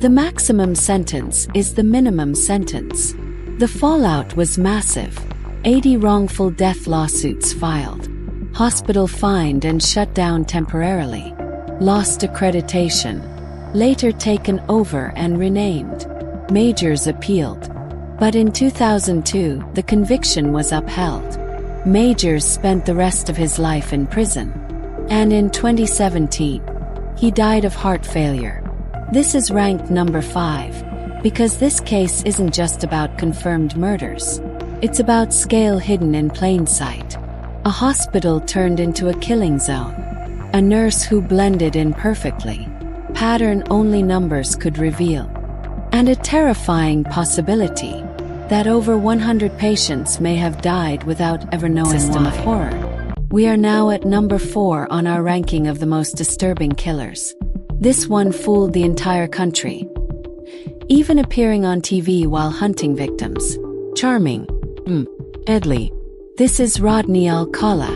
the maximum sentence is the minimum sentence. The fallout was massive. 80 wrongful death lawsuits filed. Hospital fined and shut down temporarily. Lost accreditation. Later taken over and renamed. Majors appealed. But in 2002, the conviction was upheld. Majors spent the rest of his life in prison. And in 2017, he died of heart failure. This is ranked number 5, because this case isn't just about confirmed murders. It's about scale hidden in plain sight. A hospital turned into a killing zone. A nurse who blended in perfectly. Pattern only numbers could reveal. And a terrifying possibility that over 100 patients may have died without ever knowing System of horror. We are now at number 4 on our ranking of the most disturbing killers. This one fooled the entire country, even appearing on TV while hunting victims. Charming. Deadly. This is Rodney Alcala.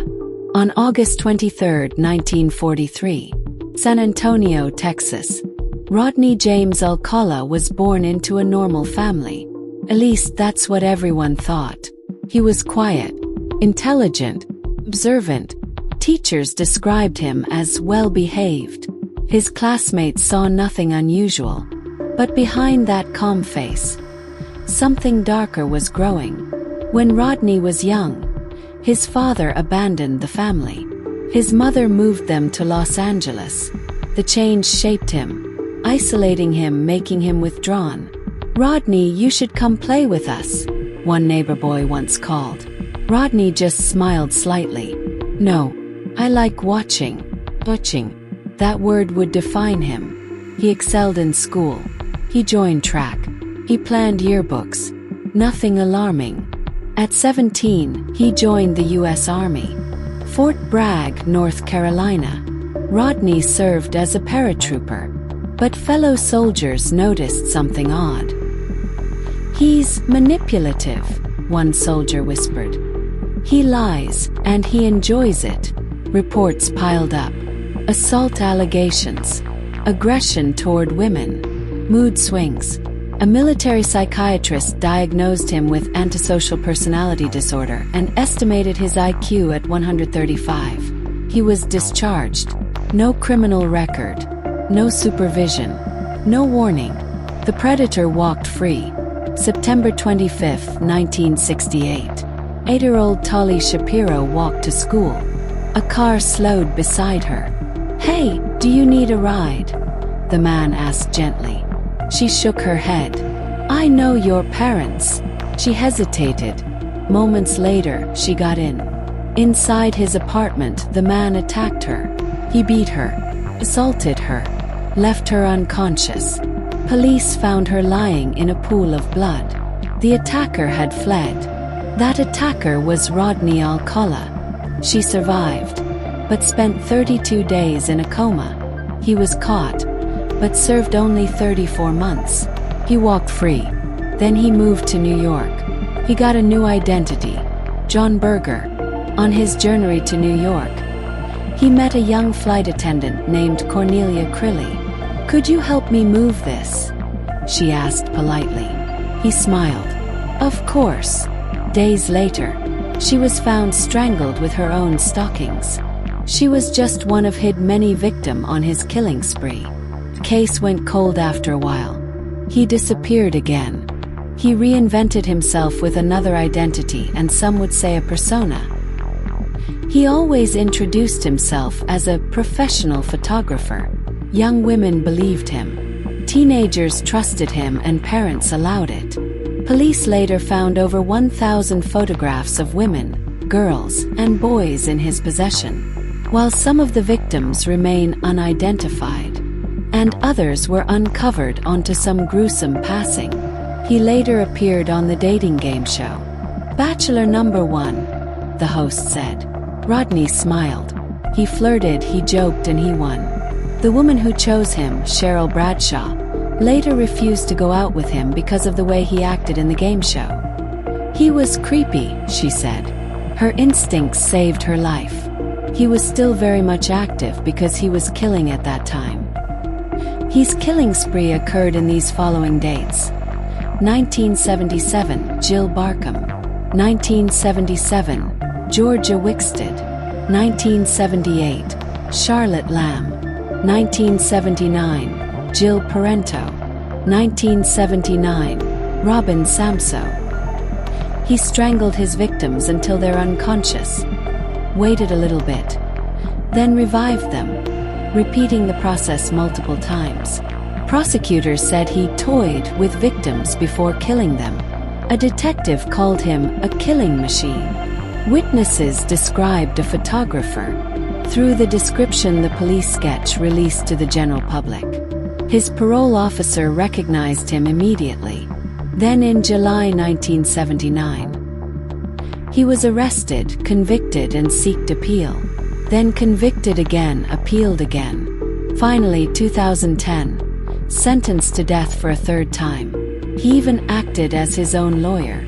On August 23, 1943, San Antonio, Texas. Rodney James Alcala was born into a normal family. At least that's what everyone thought. He was quiet, intelligent, observant. Teachers described him as well-behaved. His classmates saw nothing unusual. But behind that calm face, something darker was growing. When Rodney was young, his father abandoned the family. His mother moved them to Los Angeles. The change shaped him, isolating him, making him withdrawn. Rodney, you should come play with us, one neighbor boy once called. Rodney just smiled slightly. No, I like watching. Watching. That word would define him. He excelled in school. He joined track. He planned yearbooks. Nothing alarming. At 17, he joined the U.S. Army. Fort Bragg, North Carolina. Rodney served as a paratrooper. But fellow soldiers noticed something odd. He's manipulative, one soldier whispered. He lies, and he enjoys it. Reports piled up. Assault allegations. Aggression toward women. Mood swings. A military psychiatrist diagnosed him with antisocial personality disorder and estimated his IQ at 135. He was discharged. No criminal record. No supervision. No warning. The predator walked free. September 25, 1968. 8-year-old Tali Shapiro walked to school. A car slowed beside her. "Hey, do you need a ride?" the man asked gently. She shook her head. "I know your parents." She hesitated. Moments later, she got in. Inside his apartment, the man attacked her. He beat her, assaulted her, left her unconscious. Police found her lying in a pool of blood. The attacker had fled. That attacker was Rodney Alcala. She survived, but spent 32 days in a coma. He was caught, but served only 34 months. He walked free. Then he moved to New York. He got a new identity, John Berger. On his journey to New York, he met a young flight attendant named Cornelia Crilly. "Could you help me move this?" she asked politely. He smiled. "Of course." Days later, she was found strangled with her own stockings. She was just one of his many victims on his killing spree. The case went cold after a while. He disappeared again. He reinvented himself with another identity, and some would say a persona. He always introduced himself as a professional photographer. Young women believed him. Teenagers trusted him, and parents allowed it. Police later found over 1,000 photographs of women, girls, and boys in his possession. While some of the victims remain unidentified, and others were uncovered onto some gruesome passing. He later appeared on the dating game show Bachelor Number 1, the host said. Rodney smiled. He flirted, he joked, and he won. The woman who chose him, Cheryl Bradshaw, later refused to go out with him because of the way he acted in the game show. "He was creepy," she said. Her instincts saved her life. He was still very much active because he was killing at that time. His killing spree occurred in these following dates. 1977, Jill Barkham. 1977, Georgia Wickstead. 1978, Charlotte Lamb. 1979, Jill Parento. 1979, Robin Samso. He strangled his victims until they're unconscious, waited a little bit, then revived them, repeating the process multiple times. Prosecutors said he toyed with victims before killing them. A detective called him a killing machine. Witnesses described a photographer. Through the description, the police sketch released to the general public. His parole officer recognized him immediately. Then in July 1979, he was arrested, convicted, and sought appeal. Then convicted again, appealed again. Finally, 2010, sentenced to death for a third time. He even acted as his own lawyer.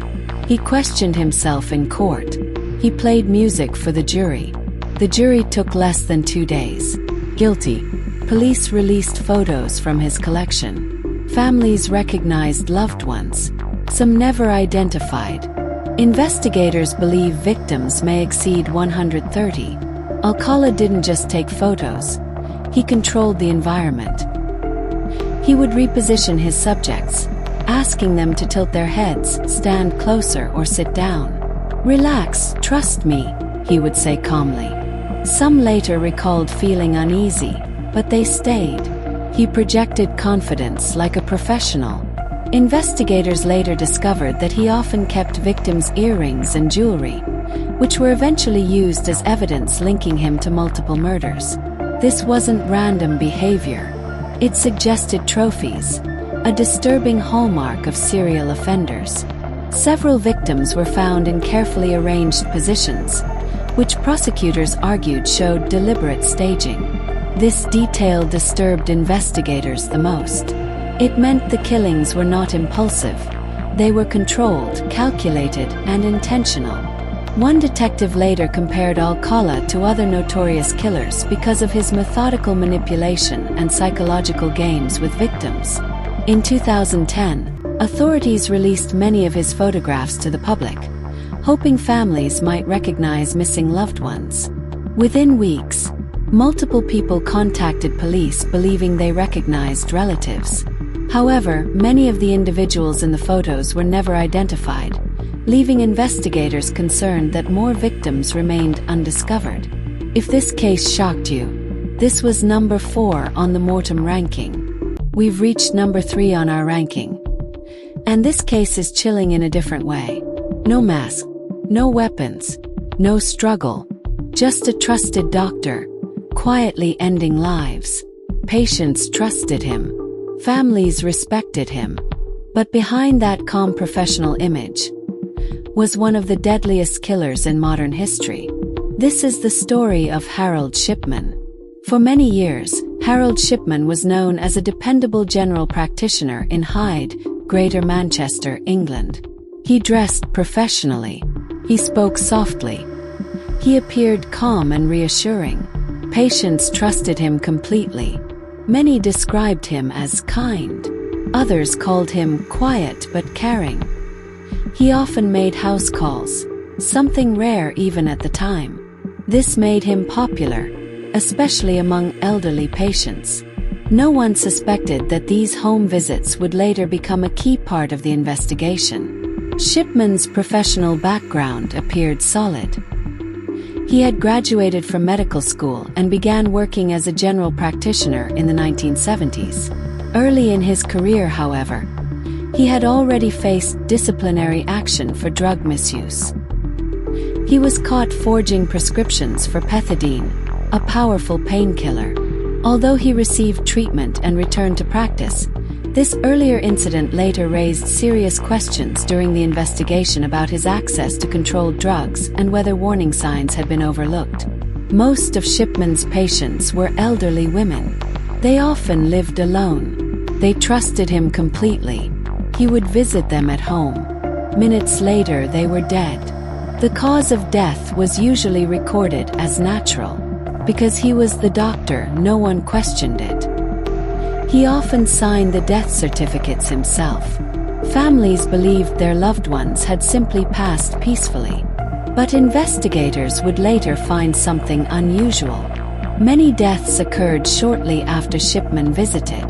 He questioned himself in court. He played music for the jury. The jury took less than 2 days. Guilty. Police released photos from his collection. Families recognized loved ones. Some never identified. Investigators believe victims may exceed 130. Alcala didn't just take photos. He controlled the environment. He would reposition his subjects, asking them to tilt their heads, stand closer, or sit down. "Relax, trust me," he would say calmly. Some later recalled feeling uneasy, but they stayed. He projected confidence like a professional. Investigators later discovered that he often kept victims' earrings and jewelry, which were eventually used as evidence linking him to multiple murders. This wasn't random behavior. It suggested trophies, a disturbing hallmark of serial offenders. Several victims were found in carefully arranged positions, which prosecutors argued showed deliberate staging. This detail disturbed investigators the most. It meant the killings were not impulsive. They were controlled, calculated, and intentional. One detective later compared Alcala to other notorious killers because of his methodical manipulation and psychological games with victims. In 2010, authorities released many of his photographs to the public, hoping families might recognize missing loved ones. Within weeks, Multiple people contacted police believing they recognized relatives. However, many of the individuals in the photos were never identified, leaving investigators concerned that more victims remained undiscovered. If this case shocked you, this was number 4 on the MORTEM ranking. We've reached number 3 on our ranking. And this case is chilling in a different way. No mask, no weapons, no struggle, just a trusted doctor, quietly ending lives. Patients trusted him. Families respected him. But behind that calm professional image was one of the deadliest killers in modern history. This is the story of Harold Shipman. For many years, Harold Shipman was known as a dependable general practitioner in Hyde, Greater Manchester, England. He dressed professionally. He spoke softly. He appeared calm and reassuring. Patients trusted him completely. Many described him as kind. Others called him quiet but caring. He often made house calls, something rare even at the time. This made him popular, especially among elderly patients. No one suspected that these home visits would later become a key part of the investigation. Shipman's professional background appeared solid. He had graduated from medical school and began working as a general practitioner in the 1970s. Early in his career, however, he had already faced disciplinary action for drug misuse. He was caught forging prescriptions for pethidine, a powerful painkiller. Although he received treatment and returned to practice, this earlier incident later raised serious questions during the investigation about his access to controlled drugs and whether warning signs had been overlooked. Most of Shipman's patients were elderly women. They often lived alone. They trusted him completely. He would visit them at home. Minutes later, they were dead. The cause of death was usually recorded as natural. Because he was the doctor, no one questioned it. He often signed the death certificates himself. Families believed their loved ones had simply passed peacefully. But investigators would later find something unusual. Many deaths occurred shortly after Shipman visited.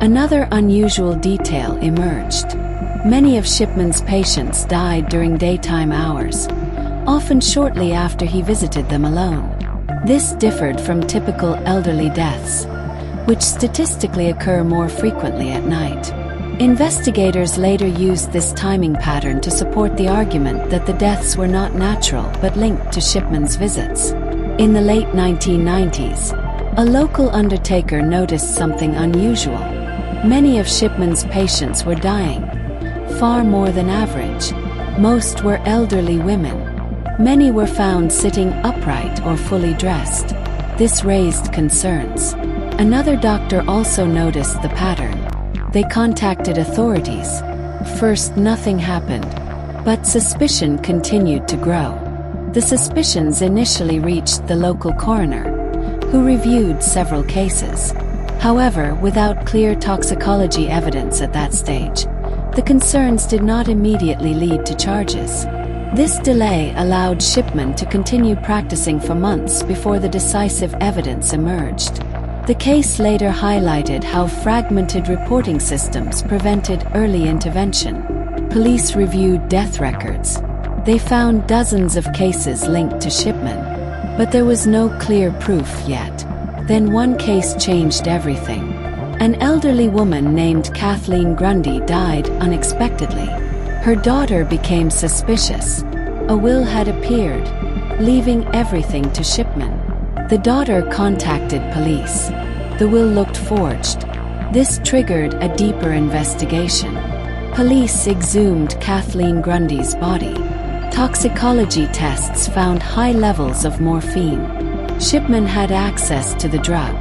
Another unusual detail emerged. Many of Shipman's patients died during daytime hours, often shortly after he visited them alone. This differed from typical elderly deaths, which statistically occur more frequently at night. Investigators later used this timing pattern to support the argument that the deaths were not natural but linked to Shipman's visits. In the late 1990s, a local undertaker noticed something unusual. Many of Shipman's patients were dying, far more than average. Most were elderly women. Many were found sitting upright or fully dressed. This raised concerns. Another doctor also noticed the pattern. They contacted authorities. First, nothing happened, but suspicion continued to grow. The suspicions initially reached the local coroner, who reviewed several cases. However, without clear toxicology evidence at that stage, the concerns did not immediately lead to charges. This delay allowed Shipman to continue practicing for months before the decisive evidence emerged. The case later highlighted how fragmented reporting systems prevented early intervention. Police reviewed death records. They found dozens of cases linked to Shipman, but there was no clear proof yet. Then one case changed everything. An elderly woman named Kathleen Grundy died unexpectedly. Her daughter became suspicious. A will had appeared, leaving everything to Shipman. The daughter contacted police. The will looked forged. This triggered a deeper investigation. Police exhumed Kathleen Grundy's body. Toxicology tests found high levels of morphine. Shipman had access to the drug.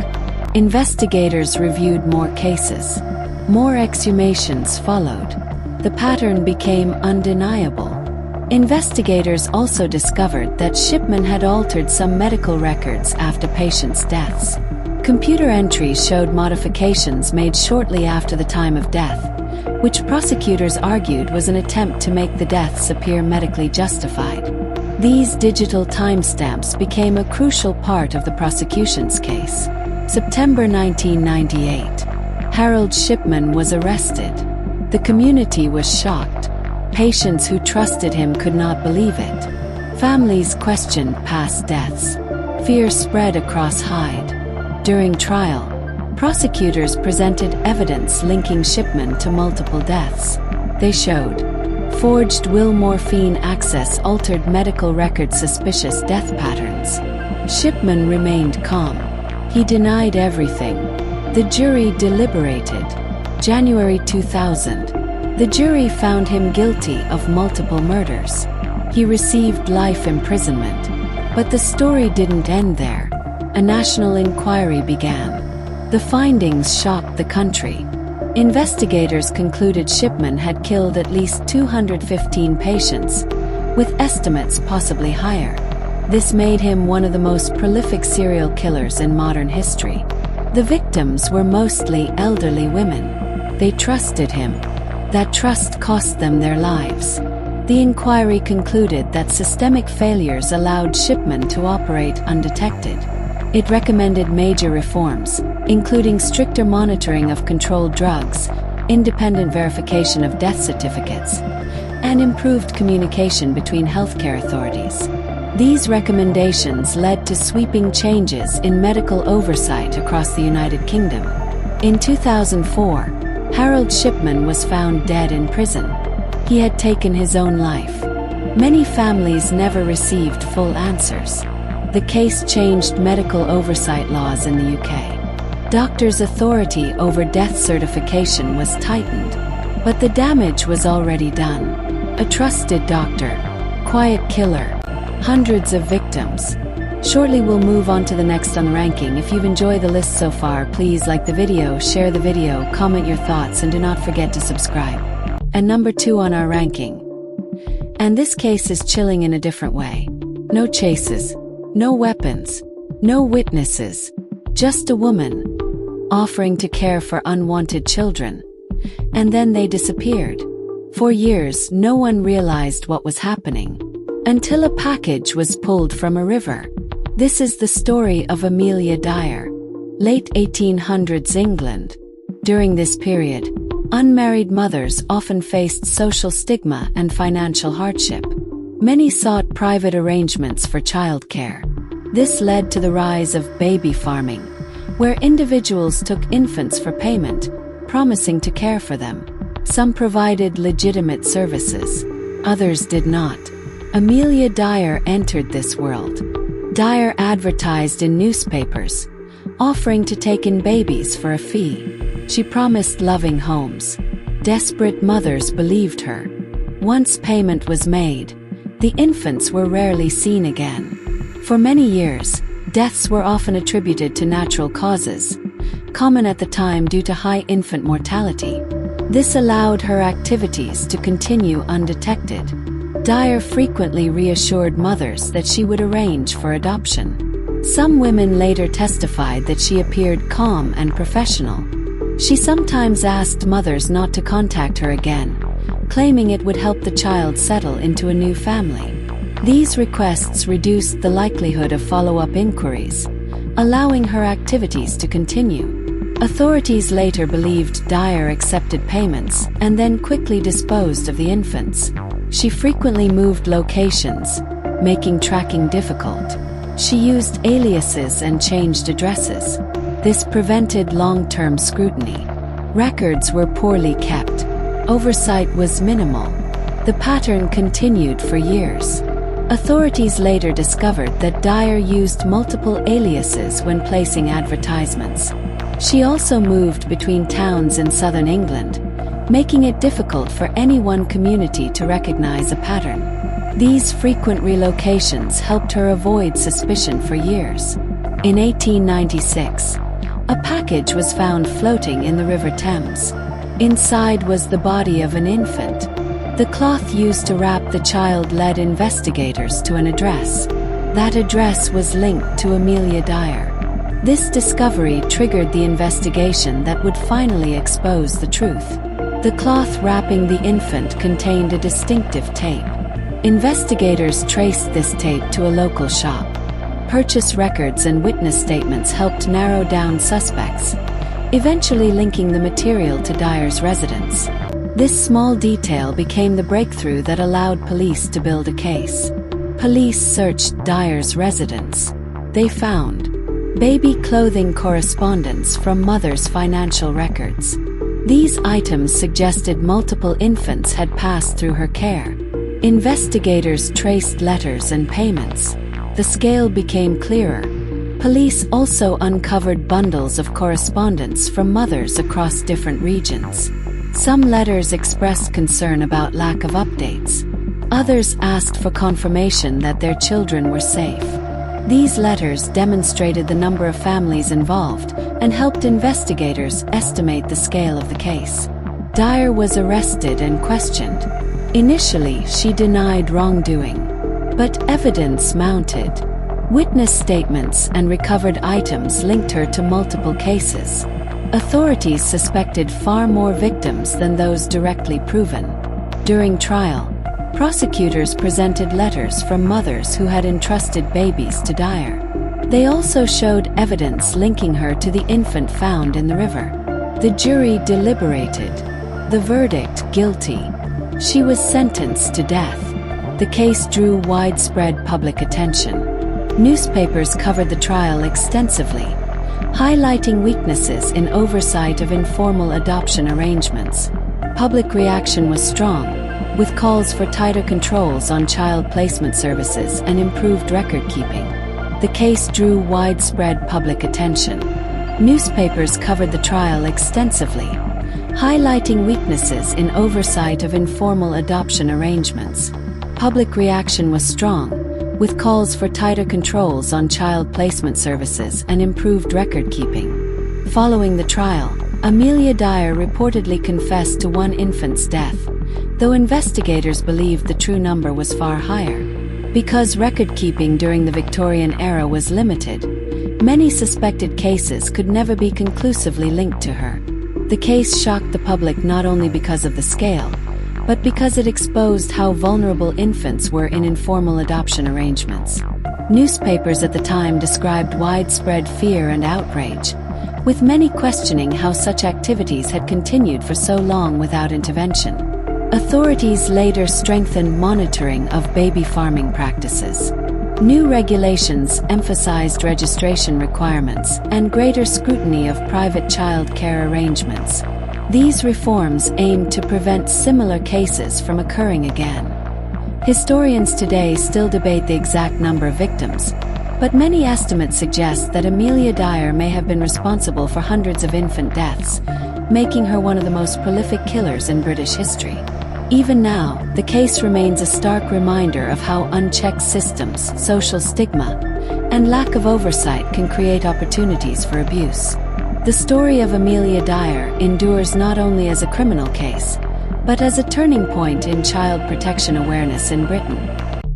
Investigators reviewed more cases. More exhumations followed. The pattern became undeniable. Investigators also discovered that Shipman had altered some medical records after patients' deaths. Computer entries showed modifications made shortly after the time of death, which prosecutors argued was an attempt to make the deaths appear medically justified. These digital timestamps became a crucial part of the prosecution's case. September 1998. Harold Shipman was arrested. The community was shocked. Patients who trusted him could not believe it. Families questioned past deaths. Fear spread across Hyde. During trial, prosecutors presented evidence linking Shipman to multiple deaths. They showed forged will morphine access altered medical records suspicious death patterns. Shipman remained calm. He denied everything. The jury deliberated. January 2000. The jury found him guilty of multiple murders. He received life imprisonment. But the story didn't end there. A national inquiry began. The findings shocked the country. Investigators concluded Shipman had killed at least 215 patients, with estimates possibly higher. This made him one of the most prolific serial killers in modern history. The victims were mostly elderly women. They trusted him. That trust cost them their lives. The inquiry concluded that systemic failures allowed Shipman to operate undetected. It recommended major reforms, including stricter monitoring of controlled drugs, independent verification of death certificates, and improved communication between healthcare authorities. These recommendations led to sweeping changes in medical oversight across the United Kingdom. In 2004, Harold Shipman was found dead in prison. He had taken his own life. Many families never received full answers. The case changed medical oversight laws in the UK. Doctors' authority over death certification was tightened, but the damage was already done. A trusted doctor, quiet killer, hundreds of victims. Shortly we'll move on to the next on the ranking. If you've enjoyed the list so far, please like the video, share the video, comment your thoughts, and do not forget to subscribe. And number 2 on our ranking. And this case is chilling in a different way. No chases. No weapons, no witnesses, just a woman offering to care for unwanted children. And then they disappeared. For years, no one realized what was happening, until a package was pulled from a river. This is the story of Amelia Dyer, late 1800s England. During this period, unmarried mothers often faced social stigma and financial hardship. Many sought private arrangements for childcare. This led to the rise of baby farming, where individuals took infants for payment, promising to care for them. Some provided legitimate services, others did not. Amelia Dyer entered this world. Dyer advertised in newspapers, offering to take in babies for a fee. She promised loving homes. Desperate mothers believed her. Once payment was made, the infants were rarely seen again. For many years, deaths were often attributed to natural causes, common at the time due to high infant mortality. This allowed her activities to continue undetected. Dyer frequently reassured mothers that she would arrange for adoption. Some women later testified that she appeared calm and professional. She sometimes asked mothers not to contact her again, claiming it would help the child settle into a new family. These requests reduced the likelihood of follow-up inquiries, allowing her activities to continue. Authorities later believed Dyer accepted payments and then quickly disposed of the infants. She frequently moved locations, making tracking difficult. She used aliases and changed addresses. This prevented long-term scrutiny. Records were poorly kept. Oversight was minimal. The pattern continued for years. Authorities later discovered that Dyer used multiple aliases when placing advertisements. She also moved between towns in southern England, making it difficult for any one community to recognize a pattern. These frequent relocations helped her avoid suspicion for years. In 1896, a package was found floating in the River Thames. Inside was the body of an infant. The cloth used to wrap the child led investigators to an address. That address was linked to Amelia Dyer. This discovery triggered the investigation that would finally expose the truth. The cloth wrapping the infant contained a distinctive tape. Investigators traced this tape to a local shop. Purchase records and witness statements helped narrow down suspects, eventually linking the material to Dyer's residence. This small detail became the breakthrough that allowed police to build a case. Police searched Dyer's residence. They found baby clothing correspondence from mother's financial records. These items suggested multiple infants had passed through her care. Investigators traced letters and payments. The scale became clearer. Police also uncovered bundles of correspondence from mothers across different regions. Some letters expressed concern about lack of updates. Others asked for confirmation that their children were safe. These letters demonstrated the number of families involved and helped investigators estimate the scale of the case. Dyer was arrested and questioned. Initially, she denied wrongdoing, but evidence mounted. Witness statements and recovered items linked her to multiple cases. Authorities suspected far more victims than those directly proven. During trial, prosecutors presented letters from mothers who had entrusted babies to Dyer. They also showed evidence linking her to the infant found in the river. The jury deliberated. The verdict, guilty. She was sentenced to death. The case drew widespread public attention. Newspapers covered the trial extensively, highlighting weaknesses in oversight of informal adoption arrangements. Public reaction was strong, with calls for tighter controls on child placement services and improved record-keeping. The case drew widespread public attention. Newspapers covered the trial extensively, highlighting weaknesses in oversight of informal adoption arrangements. Public reaction was strong, with calls for tighter controls on child placement services and improved record-keeping. Following the trial, Amelia Dyer reportedly confessed to one infant's death, though investigators believed the true number was far higher. Because record-keeping during the Victorian era was limited, many suspected cases could never be conclusively linked to her. The case shocked the public not only because of the scale, but because it exposed how vulnerable infants were in informal adoption arrangements. Newspapers at the time described widespread fear and outrage, with many questioning how such activities had continued for so long without intervention. Authorities later strengthened monitoring of baby farming practices. New regulations emphasized registration requirements and greater scrutiny of private child care arrangements. These reforms aimed to prevent similar cases from occurring again. Historians today still debate the exact number of victims, but many estimates suggest that Amelia Dyer may have been responsible for hundreds of infant deaths, making her one of the most prolific killers in British history. Even now, the case remains a stark reminder of how unchecked systems, social stigma, and lack of oversight can create opportunities for abuse. The story of Amelia Dyer endures not only as a criminal case, but as a turning point in child protection awareness in Britain.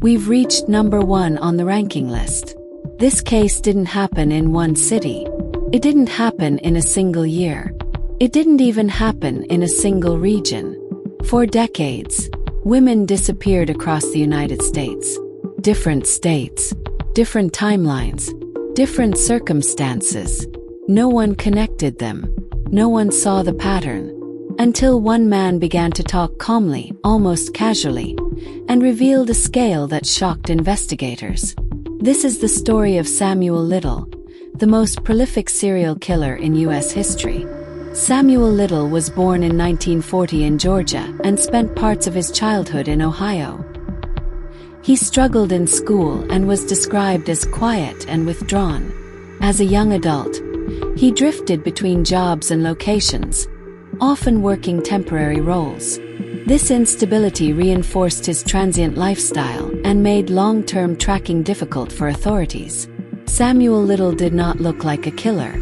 We've reached number 1 on the ranking list. This case didn't happen in one city. It didn't happen in a single year. It didn't even happen in a single region. For decades, women disappeared across the United States. Different states, different timelines, different circumstances. No one connected them. No one saw the pattern. Until one man began to talk calmly, almost casually, and revealed a scale that shocked investigators. This is the story of Samuel Little, the most prolific serial killer in U.S. history. Samuel Little was born in 1940 in Georgia and spent parts of his childhood in Ohio. He struggled in school and was described as quiet and withdrawn. As a young adult, he drifted between jobs and locations, often working temporary roles. This instability reinforced his transient lifestyle and made long-term tracking difficult for authorities. Samuel Little did not look like a killer.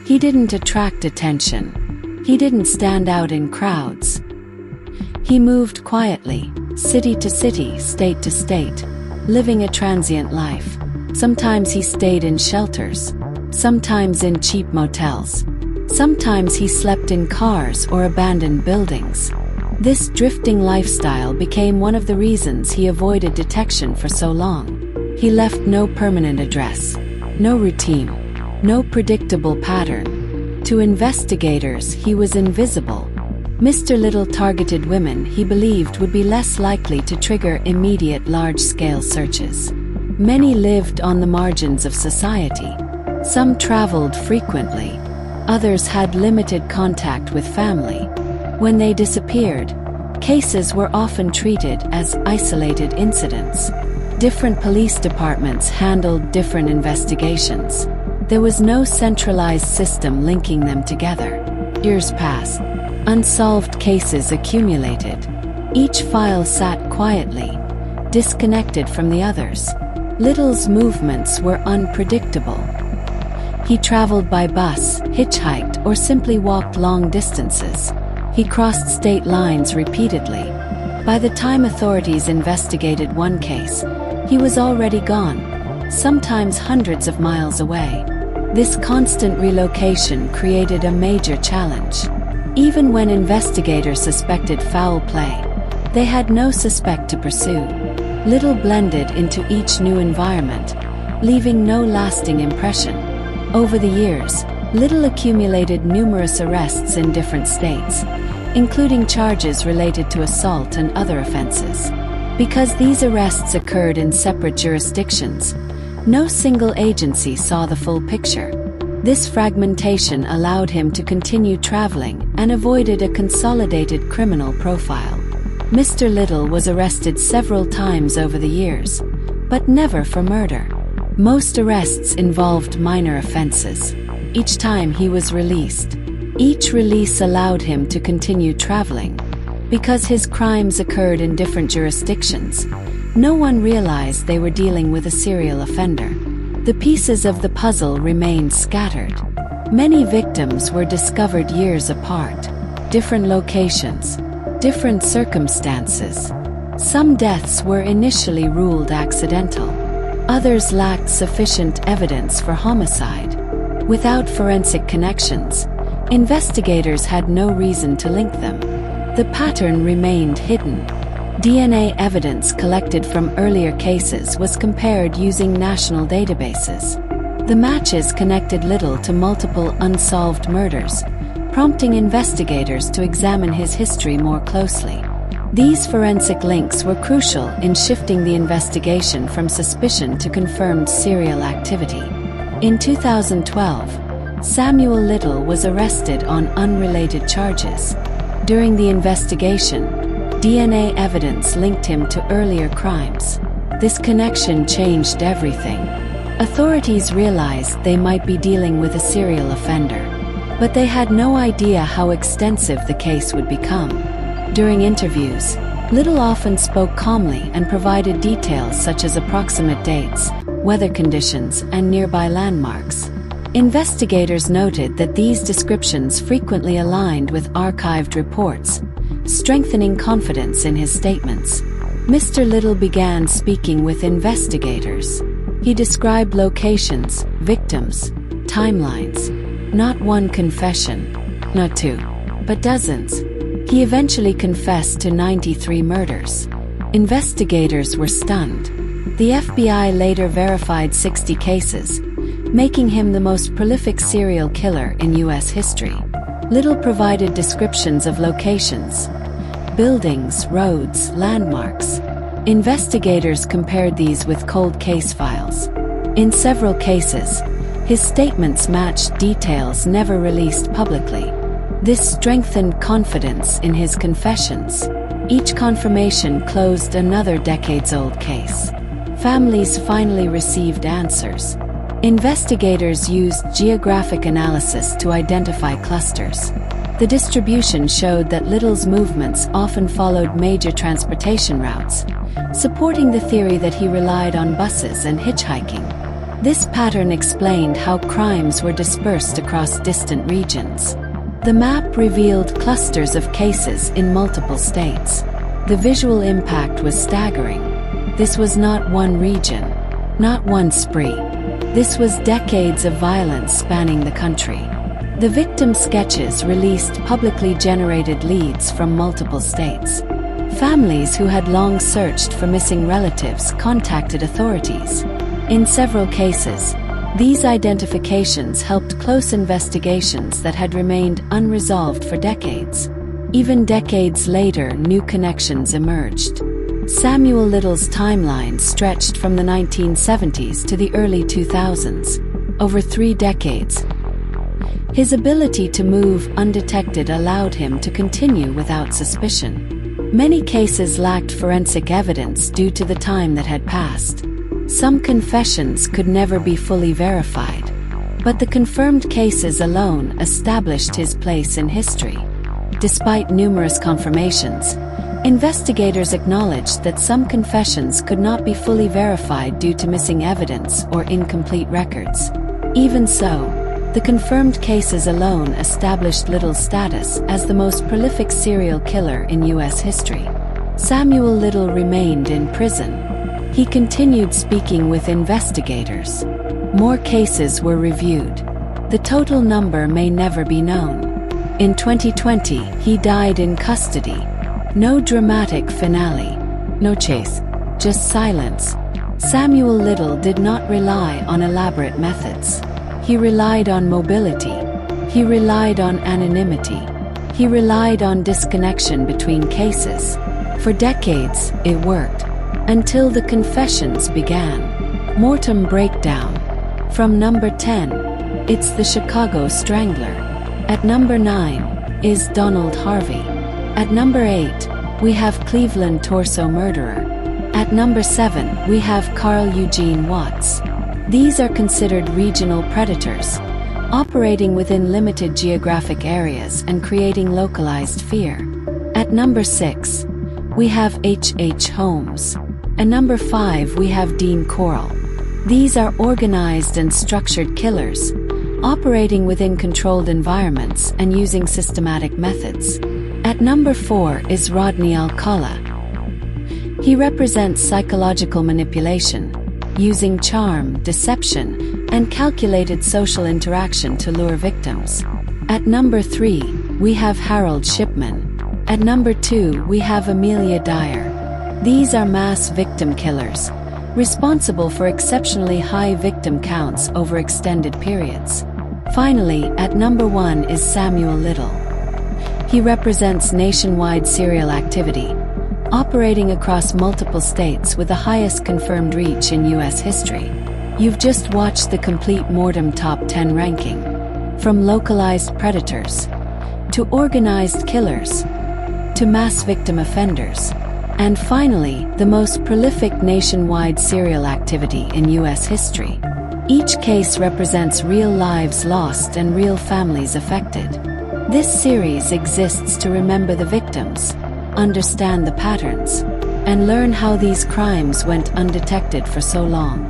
He didn't attract attention. He didn't stand out in crowds. He moved quietly, city to city, state to state, living a transient life. Sometimes he stayed in shelters, sometimes in cheap motels. Sometimes he slept in cars or abandoned buildings. This drifting lifestyle became one of the reasons he avoided detection for so long. He left no permanent address, no routine, no predictable pattern. To investigators, he was invisible. Mr. Little targeted women he believed would be less likely to trigger immediate large-scale searches. Many lived on the margins of society. Some traveled frequently. Others had limited contact with family. When they disappeared, cases were often treated as isolated incidents. Different police departments handled different investigations. There was no centralized system linking them together. Years passed. Unsolved cases accumulated. Each file sat quietly, disconnected from the others. Little's movements were unpredictable. He traveled by bus, hitchhiked, or simply walked long distances. He crossed state lines repeatedly. By the time authorities investigated one case, he was already gone, sometimes hundreds of miles away. This constant relocation created a major challenge. Even when investigators suspected foul play, they had no suspect to pursue. Little blended into each new environment, leaving no lasting impression. Over the years, Little accumulated numerous arrests in different states, including charges related to assault and other offenses. Because these arrests occurred in separate jurisdictions, no single agency saw the full picture. This fragmentation allowed him to continue traveling and avoided a consolidated criminal profile. Mr. Little was arrested several times over the years, but never for murder. Most arrests involved minor offenses. Each time he was released. Each release allowed him to continue traveling. Because his crimes occurred in different jurisdictions, no one realized they were dealing with a serial offender. The pieces of the puzzle remained scattered. Many victims were discovered years apart. Different locations, different circumstances. Some deaths were initially ruled accidental. Others lacked sufficient evidence for homicide. Without forensic connections, investigators had no reason to link them. The pattern remained hidden. DNA evidence collected from earlier cases was compared using national databases. The matches connected Little to multiple unsolved murders, prompting investigators to examine his history more closely. These forensic links were crucial in shifting the investigation from suspicion to confirmed serial activity. In 2012, Samuel Little was arrested on unrelated charges. During the investigation, DNA evidence linked him to earlier crimes. This connection changed everything. Authorities realized they might be dealing with a serial offender, but they had no idea how extensive the case would become. During interviews, Little often spoke calmly and provided details such as approximate dates, weather conditions, and nearby landmarks. Investigators noted that these descriptions frequently aligned with archived reports, strengthening confidence in his statements. Mr. Little began speaking with investigators. He described locations, victims, timelines. Not one confession, not two, but dozens. He eventually confessed to 93 murders. Investigators were stunned. The FBI later verified 60 cases, making him the most prolific serial killer in U.S. history. Little provided descriptions of locations, buildings, roads, landmarks. Investigators compared these with cold case files. In several cases, his statements matched details never released publicly. This strengthened confidence in his confessions. Each confirmation closed another decades-old case. Families finally received answers. Investigators used geographic analysis to identify clusters. The distribution showed that Little's movements often followed major transportation routes, supporting the theory that he relied on buses and hitchhiking. This pattern explained how crimes were dispersed across distant regions. The map revealed clusters of cases in multiple states. The visual impact was staggering. This was not one region, not one spree. This was decades of violence spanning the country. The victim sketches released publicly generated leads from multiple states. Families who had long searched for missing relatives contacted authorities. In several cases, these identifications helped close investigations that had remained unresolved for decades. Even decades later, new connections emerged. Samuel Little's timeline stretched from the 1970s to the early 2000s, over 3 decades. His ability to move undetected allowed him to continue without suspicion. Many cases lacked forensic evidence due to the time that had passed. Some confessions could never be fully verified, but the confirmed cases alone established his place in history. Despite numerous confirmations, investigators acknowledged that some confessions could not be fully verified due to missing evidence or incomplete records. Even so, the confirmed cases alone established Little's status as the most prolific serial killer in U.S. history. Samuel Little remained in prison. He continued speaking with investigators. More cases were reviewed. The total number may never be known. In 2020, he died in custody. No dramatic finale. No chase. Just silence. Samuel Little did not rely on elaborate methods. He relied on mobility. He relied on anonymity. He relied on disconnection between cases. For decades, it worked. Until the confessions began. M.O.R.T.E.M breakdown. From number 10, it's the Chicago Strangler. At number 9 is Donald Harvey. At number 8, we have Cleveland Torso Murderer. At number 7, we have Corll Eugene Watts. These are considered regional predators, operating within limited geographic areas and creating localized fear. At number 6, we have H.H. Holmes. At number 5, we have Dean Corll. These are organized and structured killers, operating within controlled environments and using systematic methods. At number 4 is Rodney Alcala. He represents psychological manipulation, using charm, deception, and calculated social interaction to lure victims. At number 3, we have Shipman. At number 2, we have Amelia Dyer. These are mass victim killers, responsible for exceptionally high victim counts over extended periods. Finally, at number 1 is Samuel Little. He represents nationwide serial activity, operating across multiple states with the highest confirmed reach in U.S. history. You've just watched the complete M.O.R.T.E.M Top 10 ranking. From localized predators, to organized killers, to mass victim offenders, and finally, the most prolific nationwide serial activity in U.S. history. Each case represents real lives lost and real families affected. This series exists to remember the victims, understand the patterns, and learn how these crimes went undetected for so long.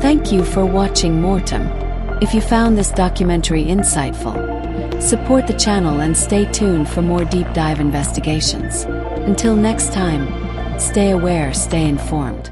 Thank you for watching M.O.R.T.E.M. If you found this documentary insightful, support the channel and stay tuned for more deep dive investigations. Until next time, stay aware, stay informed.